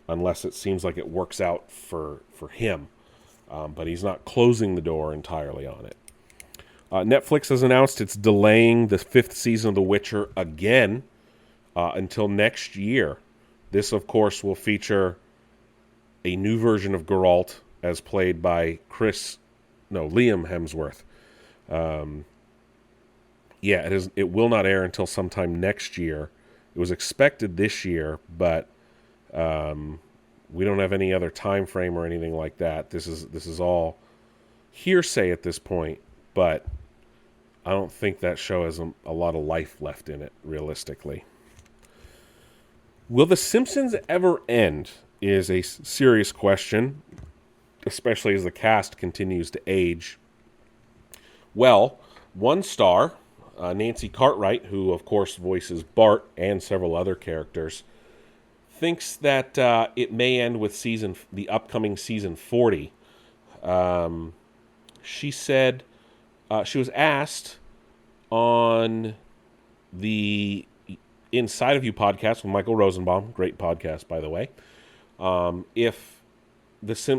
unless it seems like it works out for him. But he's not closing the door entirely on it. Netflix has announced it's delaying the 5th season of The Witcher again until next year. This, of course, will feature a new version of Geralt as played by Liam Hemsworth. It will not air until sometime next year. It was expected this year, but we don't have any other time frame or anything like that. This is all hearsay at this point, but I don't think that show has a lot of life left in it, realistically. Will The Simpsons ever end is a serious question, especially as the cast continues to age. Well, one star, Nancy Cartwright, who of course voices Bart and several other characters, thinks that it may end with the upcoming season 40. She said she was asked on the Inside of You podcast with Michael Rosenbaum, great podcast by the way, if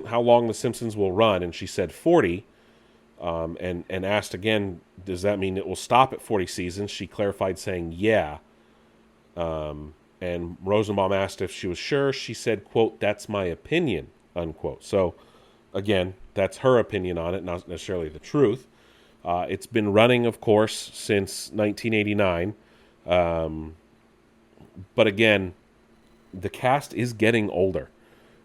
how long The Simpsons will run, and she said 40. and asked again, does that mean it will stop at 40 seasons? She clarified saying, yeah. And Rosenbaum asked if she was sure. She said, quote, "That's my opinion," unquote. So, again, that's her opinion on it, not necessarily the truth. It's been running, of course, since 1989. But again, the cast is getting older.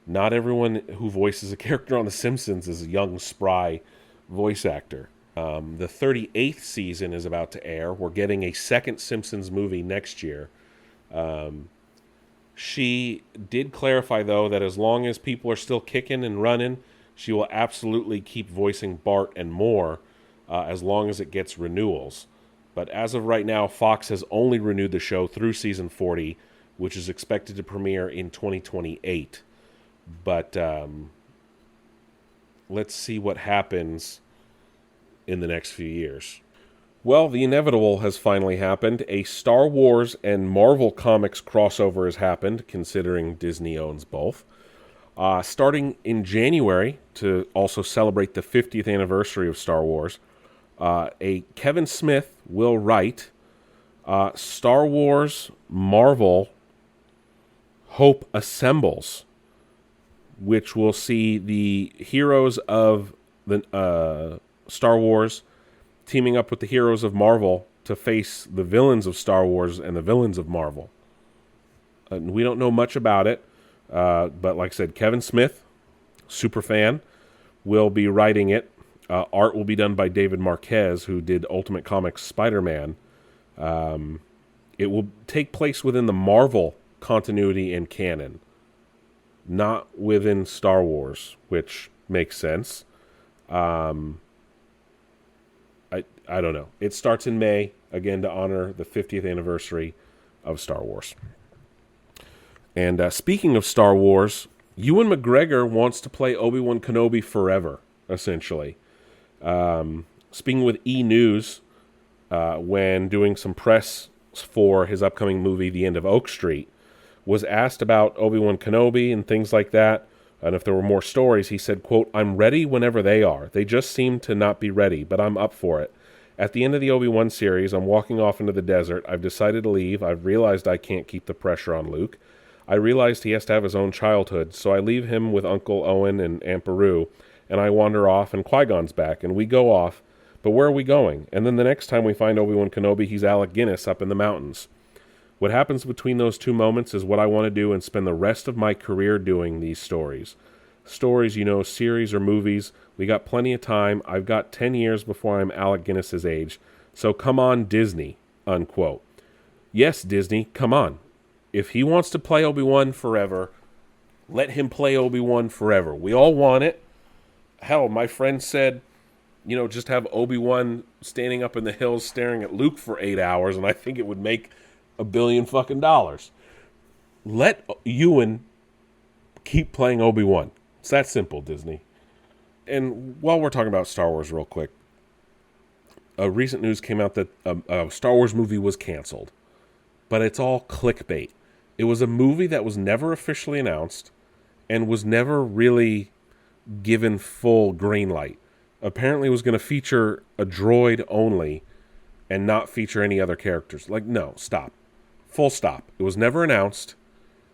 Not everyone who voices a character on The Simpsons is a young, spry voice actor. The 38th season is about to air. We're getting a second Simpsons movie next year. She did clarify, though, that as long as people are still kicking and running, she will absolutely keep voicing Bart and more, as long as it gets renewals. But as of right now, Fox has only renewed the show through season 40, which is expected to premiere in 2028. But let's see what happens in the next few years. Well, the inevitable has finally happened. A Star Wars and Marvel Comics crossover has happened, considering Disney owns both. Starting in January, to also celebrate the 50th anniversary of Star Wars, a Kevin Smith will write Star Wars Marvel Hope Assembles, which will see the heroes of the Star Wars teaming up with the heroes of Marvel to face the villains of Star Wars and the villains of Marvel. We don't know much about it, but like I said, Kevin Smith, super fan, will be writing it. Art will be done by David Marquez, who did Ultimate Comics Spider-Man. It will take place within the Marvel continuity and canon, not within Star Wars, which makes sense. I don't know. It starts in May, again, to honor the 50th anniversary of Star Wars. And speaking of Star Wars, Ewan McGregor wants to play Obi-Wan Kenobi forever, essentially. Speaking with E! News, when doing some press for his upcoming movie, The End of Oak Street, was asked about Obi-Wan Kenobi and things like that, and if there were more stories, he said, quote, "I'm ready whenever they are. They just seem to not be ready, but I'm up for it. At the end of the Obi-Wan series, I'm walking off into the desert. I've decided to leave. I've realized I can't keep the pressure on Luke. I realized he has to have his own childhood, so I leave him with Uncle Owen and Aunt Beru, and I wander off, and Qui-Gon's back, and we go off. But where are we going? And then the next time we find Obi-Wan Kenobi, he's Alec Guinness up in the mountains. What happens between those two moments is what I want to do and spend the rest of my career doing these stories. Stories, series or movies. We got plenty of time. I've got 10 years before I'm Alec Guinness's age. So come on, Disney," unquote. Yes, Disney, come on. If he wants to play Obi-Wan forever, let him play Obi-Wan forever. We all want it. Hell, my friend said, just have Obi-Wan standing up in the hills staring at Luke for 8 hours, and I think it would make $1 billion fucking dollars. Let Ewan keep playing Obi-Wan. It's that simple, Disney. And while we're talking about Star Wars real quick, recent news came out that a Star Wars movie was canceled. But it's all clickbait. It was a movie that was never officially announced and was never really given full green light. Apparently it was going to feature a droid only and not feature any other characters. No, stop. Full stop. It was never announced.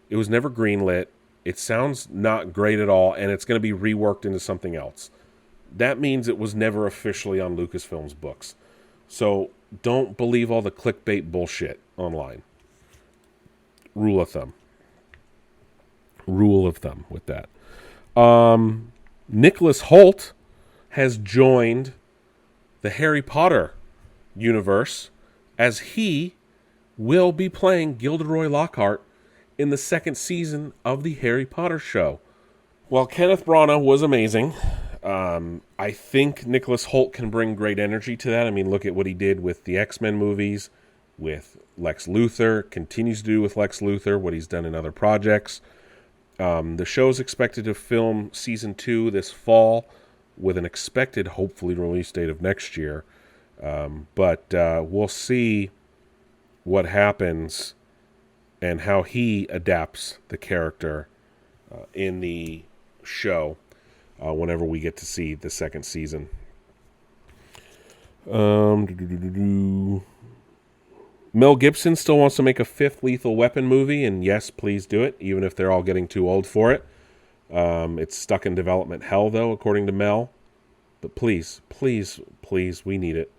It was never greenlit. It sounds not great at all, and it's going to be reworked into something else. That means it was never officially on Lucasfilm's books. So don't believe all the clickbait bullshit online. Rule of thumb. Rule of thumb with that. Nicholas Hoult has joined the Harry Potter universe as he will be playing Gilderoy Lockhart in the second season of the Harry Potter show. Well, Kenneth Branagh was amazing. I think Nicholas Hoult can bring great energy to that. I mean, look at what he did with the X-Men movies, with Lex Luthor, continues to do with Lex Luthor, what he's done in other projects. The show's expected to film season 2 this fall with an expected, hopefully, release date of next year. But we'll see what happens and how he adapts the character in the show whenever we get to see the second season. Mel Gibson still wants to make a fifth Lethal Weapon movie, and yes, please do it, even if they're all getting too old for it. It's stuck in development hell, though, according to Mel. But please, please, please, we need it.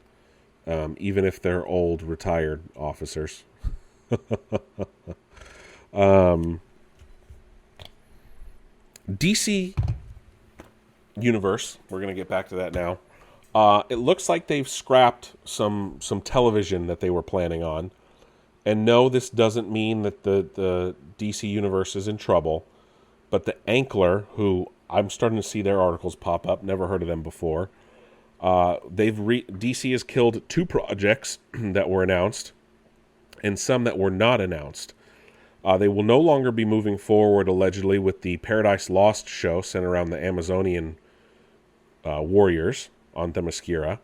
Even if they're old, retired officers. DC Universe, we're going to get back to that now. It looks like they've scrapped some television that they were planning on. And no, this doesn't mean that the DC Universe is in trouble. But the Ankler, who I'm starting to see their articles pop up, never heard of them before. DC has killed 2 projects that were announced and some that were not announced. They will no longer be moving forward, allegedly, with the Paradise Lost show centered around the Amazonian warriors on Themyscira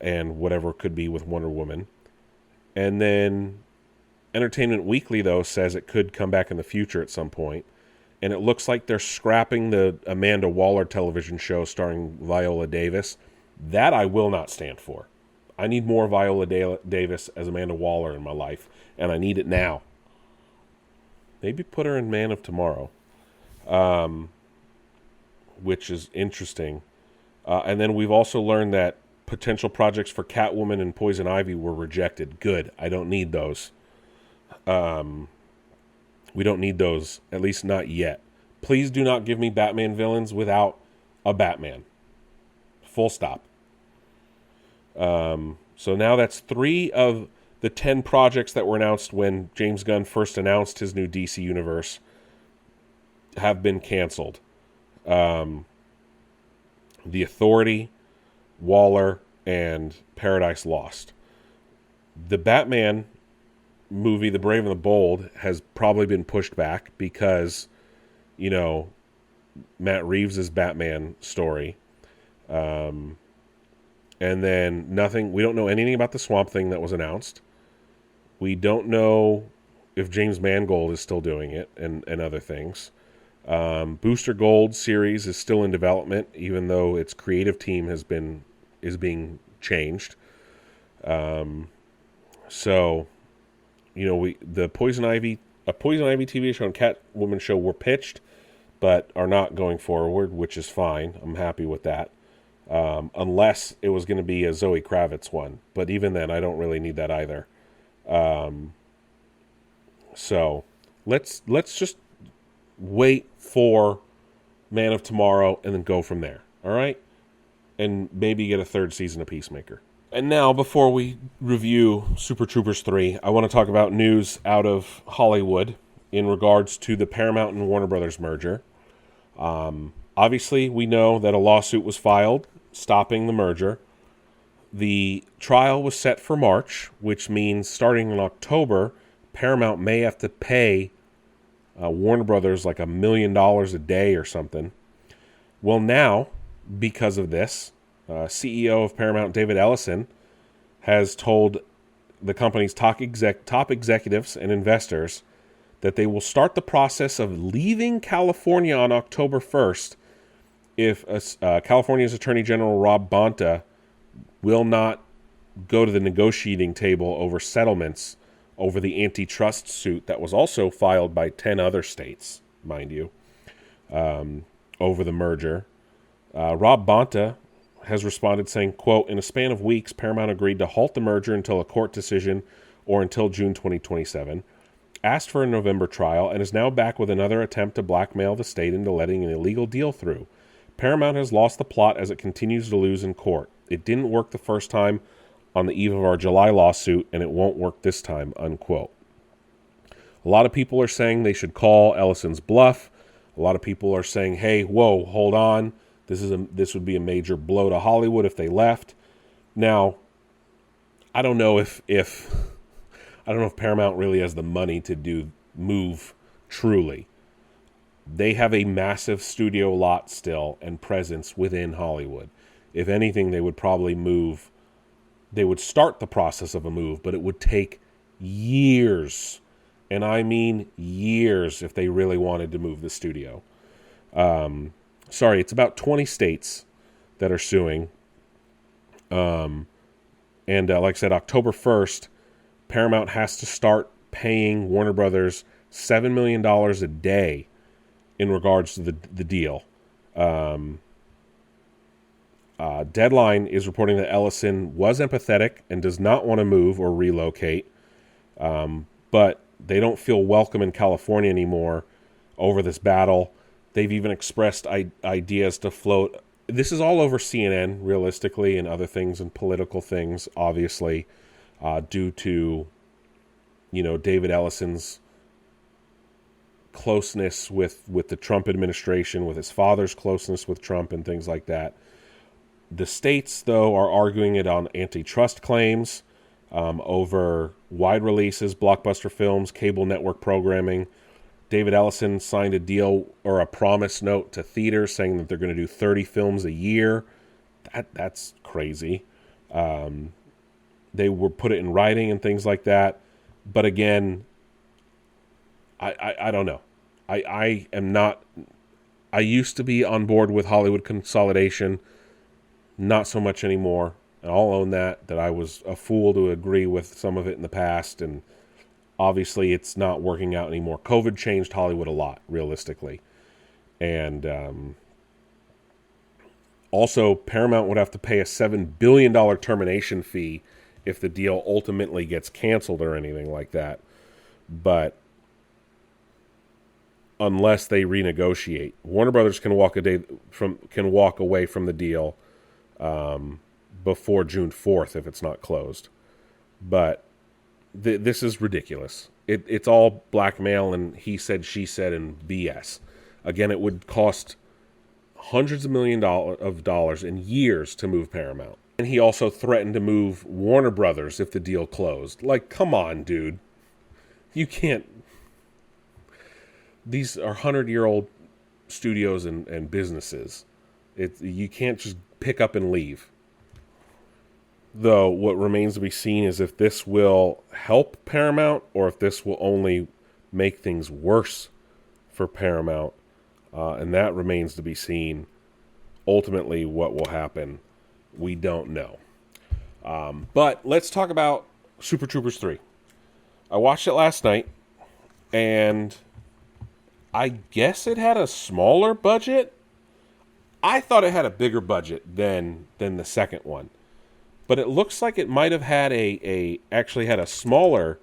and whatever could be with Wonder Woman. And then Entertainment Weekly, though, says it could come back in the future at some point. And it looks like they're scrapping the Amanda Waller television show starring Viola Davis. That I will not stand for. I need more Viola Davis as Amanda Waller in my life, and I need it now. Maybe put her in Man of Tomorrow, which is interesting. And then we've also learned that potential projects for Catwoman and Poison Ivy were rejected. Good. I don't need those. We don't need those, at least not yet. Please do not give me Batman villains without a Batman. Full stop. So now that's 3 of the 10 projects that were announced when James Gunn first announced his new DC Universe have been canceled. The Authority, Waller, and Paradise Lost. The Batman movie, The Brave and the Bold, has probably been pushed back because, Matt Reeves' Batman story. And then we don't know anything about the Swamp Thing that was announced. We don't know if James Mangold is still doing it and other things. Booster Gold series is still in development, even though its creative team is being changed. So, the Poison Ivy TV show and Catwoman show were pitched, but are not going forward, which is fine. I'm happy with that. Unless it was going to be a Zoe Kravitz one. But even then, I don't really need that either. So let's just wait for Man of Tomorrow and then go from there. All right? And maybe get a 3rd season of Peacemaker. And now, before we review Super Troopers 3, I want to talk about news out of Hollywood in regards to the Paramount and Warner Brothers merger. Obviously, we know that a lawsuit was filed stopping the merger. The trial was set for March, which means starting in October, Paramount may have to pay Warner Brothers like $1 million a day or something. Well, now, because of this, CEO of Paramount, David Ellison, has told the company's top executives and investors that they will start the process of leaving California on October 1st if California's Attorney General Rob Bonta will not go to the negotiating table over settlements over the antitrust suit that was also filed by 10 other states, mind you, over the merger. Rob Bonta has responded saying, quote, "In a span of weeks, Paramount agreed to halt the merger until a court decision or until June 2027, asked for a November trial, and is now back with another attempt to blackmail the state into letting an illegal deal through. Paramount has lost the plot as it continues to lose in court. It didn't work the first time on the eve of our July lawsuit, and it won't work this time," unquote. A lot of people are saying they should call Ellison's bluff. A lot of people are saying, hey, whoa, hold on. This would be a major blow to Hollywood if they left. Now, I don't know if Paramount really has the money to move truly. They have a massive studio lot still and presence within Hollywood. If anything, they would probably move. They would start the process of a move, but it would take years. And I mean years if they really wanted to move the studio. It's about 20 states that are suing. And like I said, October 1st, Paramount has to start paying Warner Brothers $7 million a day in regards to the deal. Deadline is reporting that Ellison was empathetic and does not want to move or relocate, but they don't feel welcome in California anymore over this battle. They've even expressed ideas to float. This is all over CNN, realistically, and other things and political things, obviously, due to, David Ellison's closeness with the Trump administration, with his father's closeness with Trump and things like that. The states, though, are arguing it on antitrust claims over wide releases, blockbuster films, cable network programming. David Ellison signed a deal or a promise note to theaters saying that they're going to do 30 films a year. That's crazy. They were put it in writing and things like that. But again, I don't know. I am not. I used to be on board with Hollywood consolidation. Not so much anymore. And I'll own that I was a fool to agree with some of it in the past. And obviously it's not working out anymore. COVID changed Hollywood a lot, realistically. And also, Paramount would have to pay a $7 billion termination fee if the deal ultimately gets canceled or anything like that. But unless they renegotiate, Warner Brothers can walk away from the deal before June 4th if it's not closed. But this is ridiculous. It's all blackmail and he said, she said, and BS. Again, it would cost hundreds of millions of dollars in years to move Paramount. And he also threatened to move Warner Brothers if the deal closed. Like, come on, dude. You can't. These are 100-year-old studios and businesses. You can't just pick up and leave. Though what remains to be seen is if this will help Paramount or if this will only make things worse for Paramount. And that remains to be seen. Ultimately, what will happen, we don't know. But let's talk about Super Troopers 3. I watched it last night, and I guess it had a smaller budget. I thought it had a bigger budget than the second one. But it looks like it might have had actually had a smaller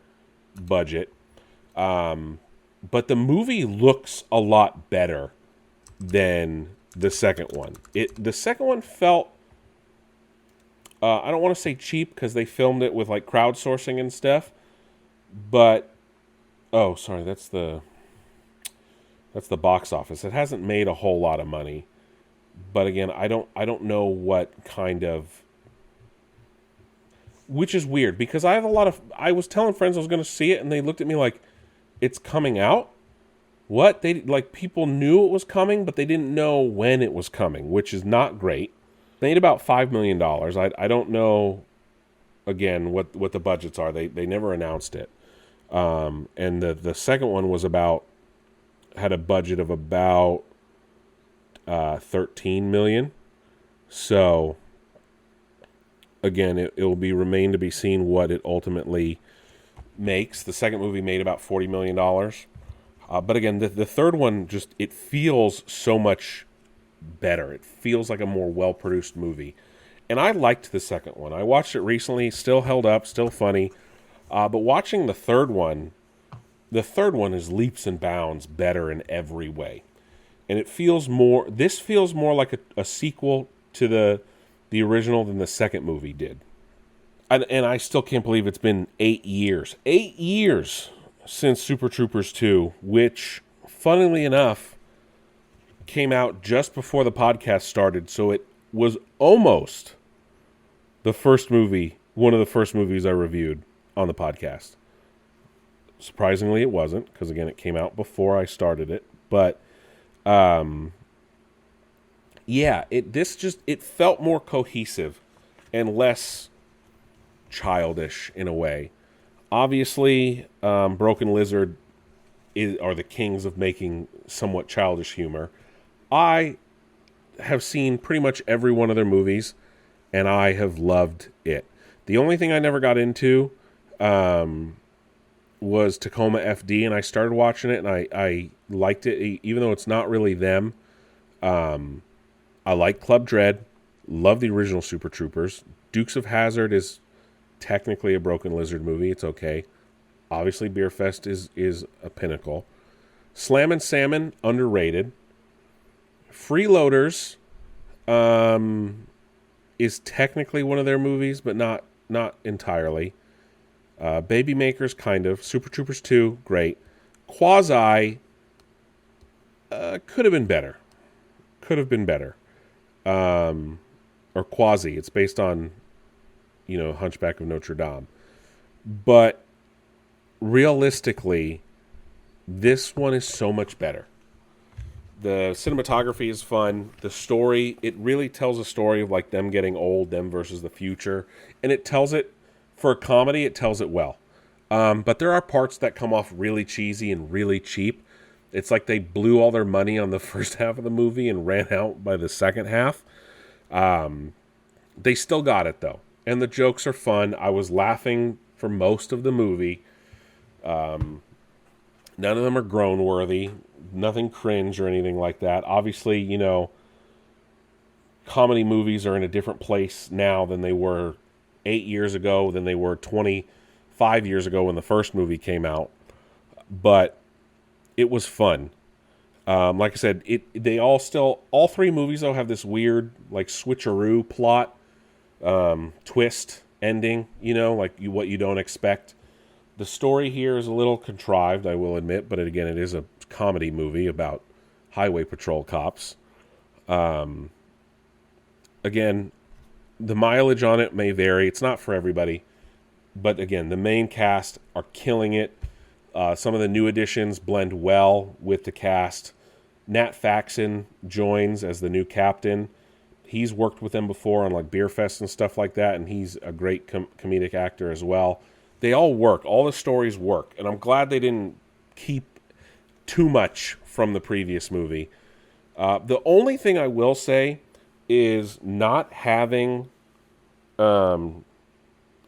budget. But the movie looks a lot better than the second one. The second one felt, I don't want to say cheap because they filmed it with like crowdsourcing and stuff. But, oh, sorry, that's the box office. It hasn't made a whole lot of money. But again, I don't know what kind of, which is weird because I was telling friends I was going to see it and they looked at me like, it's coming out? What? People knew it was coming, but they didn't know when it was coming, which is not great. They made about $5 million. I don't know, again, what the budgets are. They never announced it. And the second one had a budget of about $13 million. So again, it will remain to be seen what it ultimately makes. The second movie made about $40 million. But again, the third one it feels so much better. It feels like a more well-produced movie. And I liked the second one. I watched it recently, still held up, still funny. But watching the third one is leaps and bounds better in every way. And this feels more like a sequel to the original than the second movie did. And I still can't believe it's been 8 years. 8 years since Super Troopers 2, which, funnily enough, came out just before the podcast started. So it was almost one of the first movies I reviewed on the podcast. Surprisingly, it wasn't, because again, it came out before I started it. But it felt more cohesive and less childish in a way. Obviously, Broken Lizard are the kings of making somewhat childish humor. I have seen pretty much every one of their movies, and I have loved it. The only thing I never got into was Tacoma FD, and I started watching it, and I liked it, even though it's not really them. I like Club Dread, love the original Super Troopers. Dukes of Hazzard is technically a Broken Lizard movie. It's okay. Obviously, Beer Fest is a pinnacle. Slammin' Salmon, underrated. Freeloaders is technically one of their movies, but not entirely. Baby Makers, kind of. Super Troopers 2, great. Quasi could have been better. Could have been better. Or Quasi. It's based on, Hunchback of Notre Dame. But realistically, this one is so much better. The cinematography is fun. The story, it really tells a story of like them getting old, them versus the future. And it tells it, for a comedy, it tells it well. But there are parts that come off really cheesy and really cheap. It's like they blew all their money on the first half of the movie and ran out by the second half. They still got it, though. And the jokes are fun. I was laughing for most of the movie. None of them are groan-worthy. Nothing cringe or anything like that. Obviously, comedy movies are in a different place now than they were 8 years ago, than they were 25 years ago when the first movie came out. But it was fun. Like I said, all three movies, though, have this weird, like, switcheroo plot, twist ending, what you don't expect. The story here is a little contrived, I will admit, but again, it is a comedy movie about highway patrol cops. Again, the mileage on it may vary. It's not for everybody. But again, the main cast are killing it. Some of the new additions blend well with the cast. Nat Faxon joins as the new captain. He's worked with them before on like Beer Fest and stuff like that, and he's a great comedic actor as well. They all work. All the stories work. And I'm glad they didn't keep too much from the previous movie. The only thing I will say is not having Jim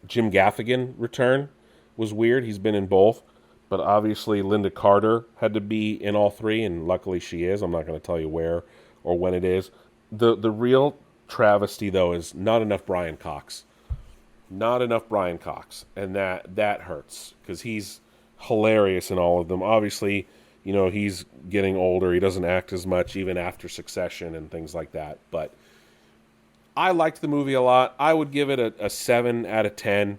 Gaffigan return was weird. He's been in both. But obviously Linda Carter had to be in all three, and luckily she is. I'm not going to tell you where or when it is. The real travesty, though, is not enough Brian Cox. Not enough Brian Cox. And that hurts, because he's hilarious in all of them. Obviously, he's getting older. He doesn't act as much, even after Succession and things like that. But I liked the movie a lot. I would give it a 7 out of 10.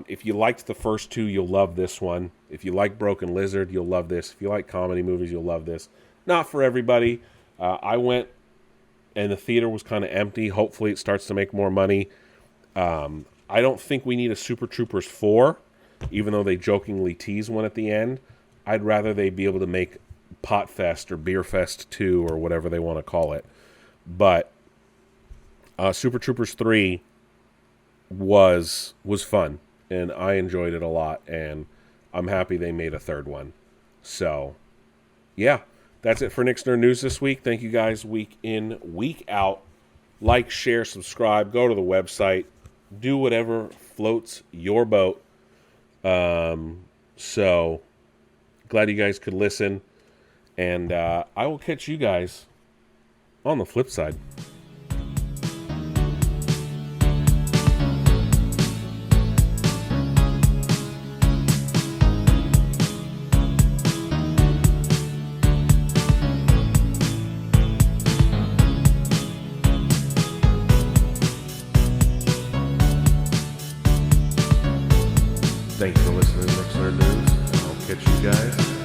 If you liked the first two, you'll love this one. If you like Broken Lizard, you'll love this. If you like comedy movies, you'll love this. Not for everybody. I went, and the theater was kind of empty. Hopefully it starts to make more money. I don't think we need a Super Troopers 4, even though they jokingly tease one at the end. I'd rather they be able to make Pot Fest or Beer Fest 2 or whatever they want to call it. But Super Troopers 3 was fun, and I enjoyed it a lot, and I'm happy they made a third one. So, yeah, that's it for Nick's Nerd News this week. Thank you guys week in, week out. Like, share, subscribe, go to the website, do whatever floats your boat. So, glad you guys could listen, and I will catch you guys on the flip side. Thanks for listening to Nick's Nerd News. I'll catch you guys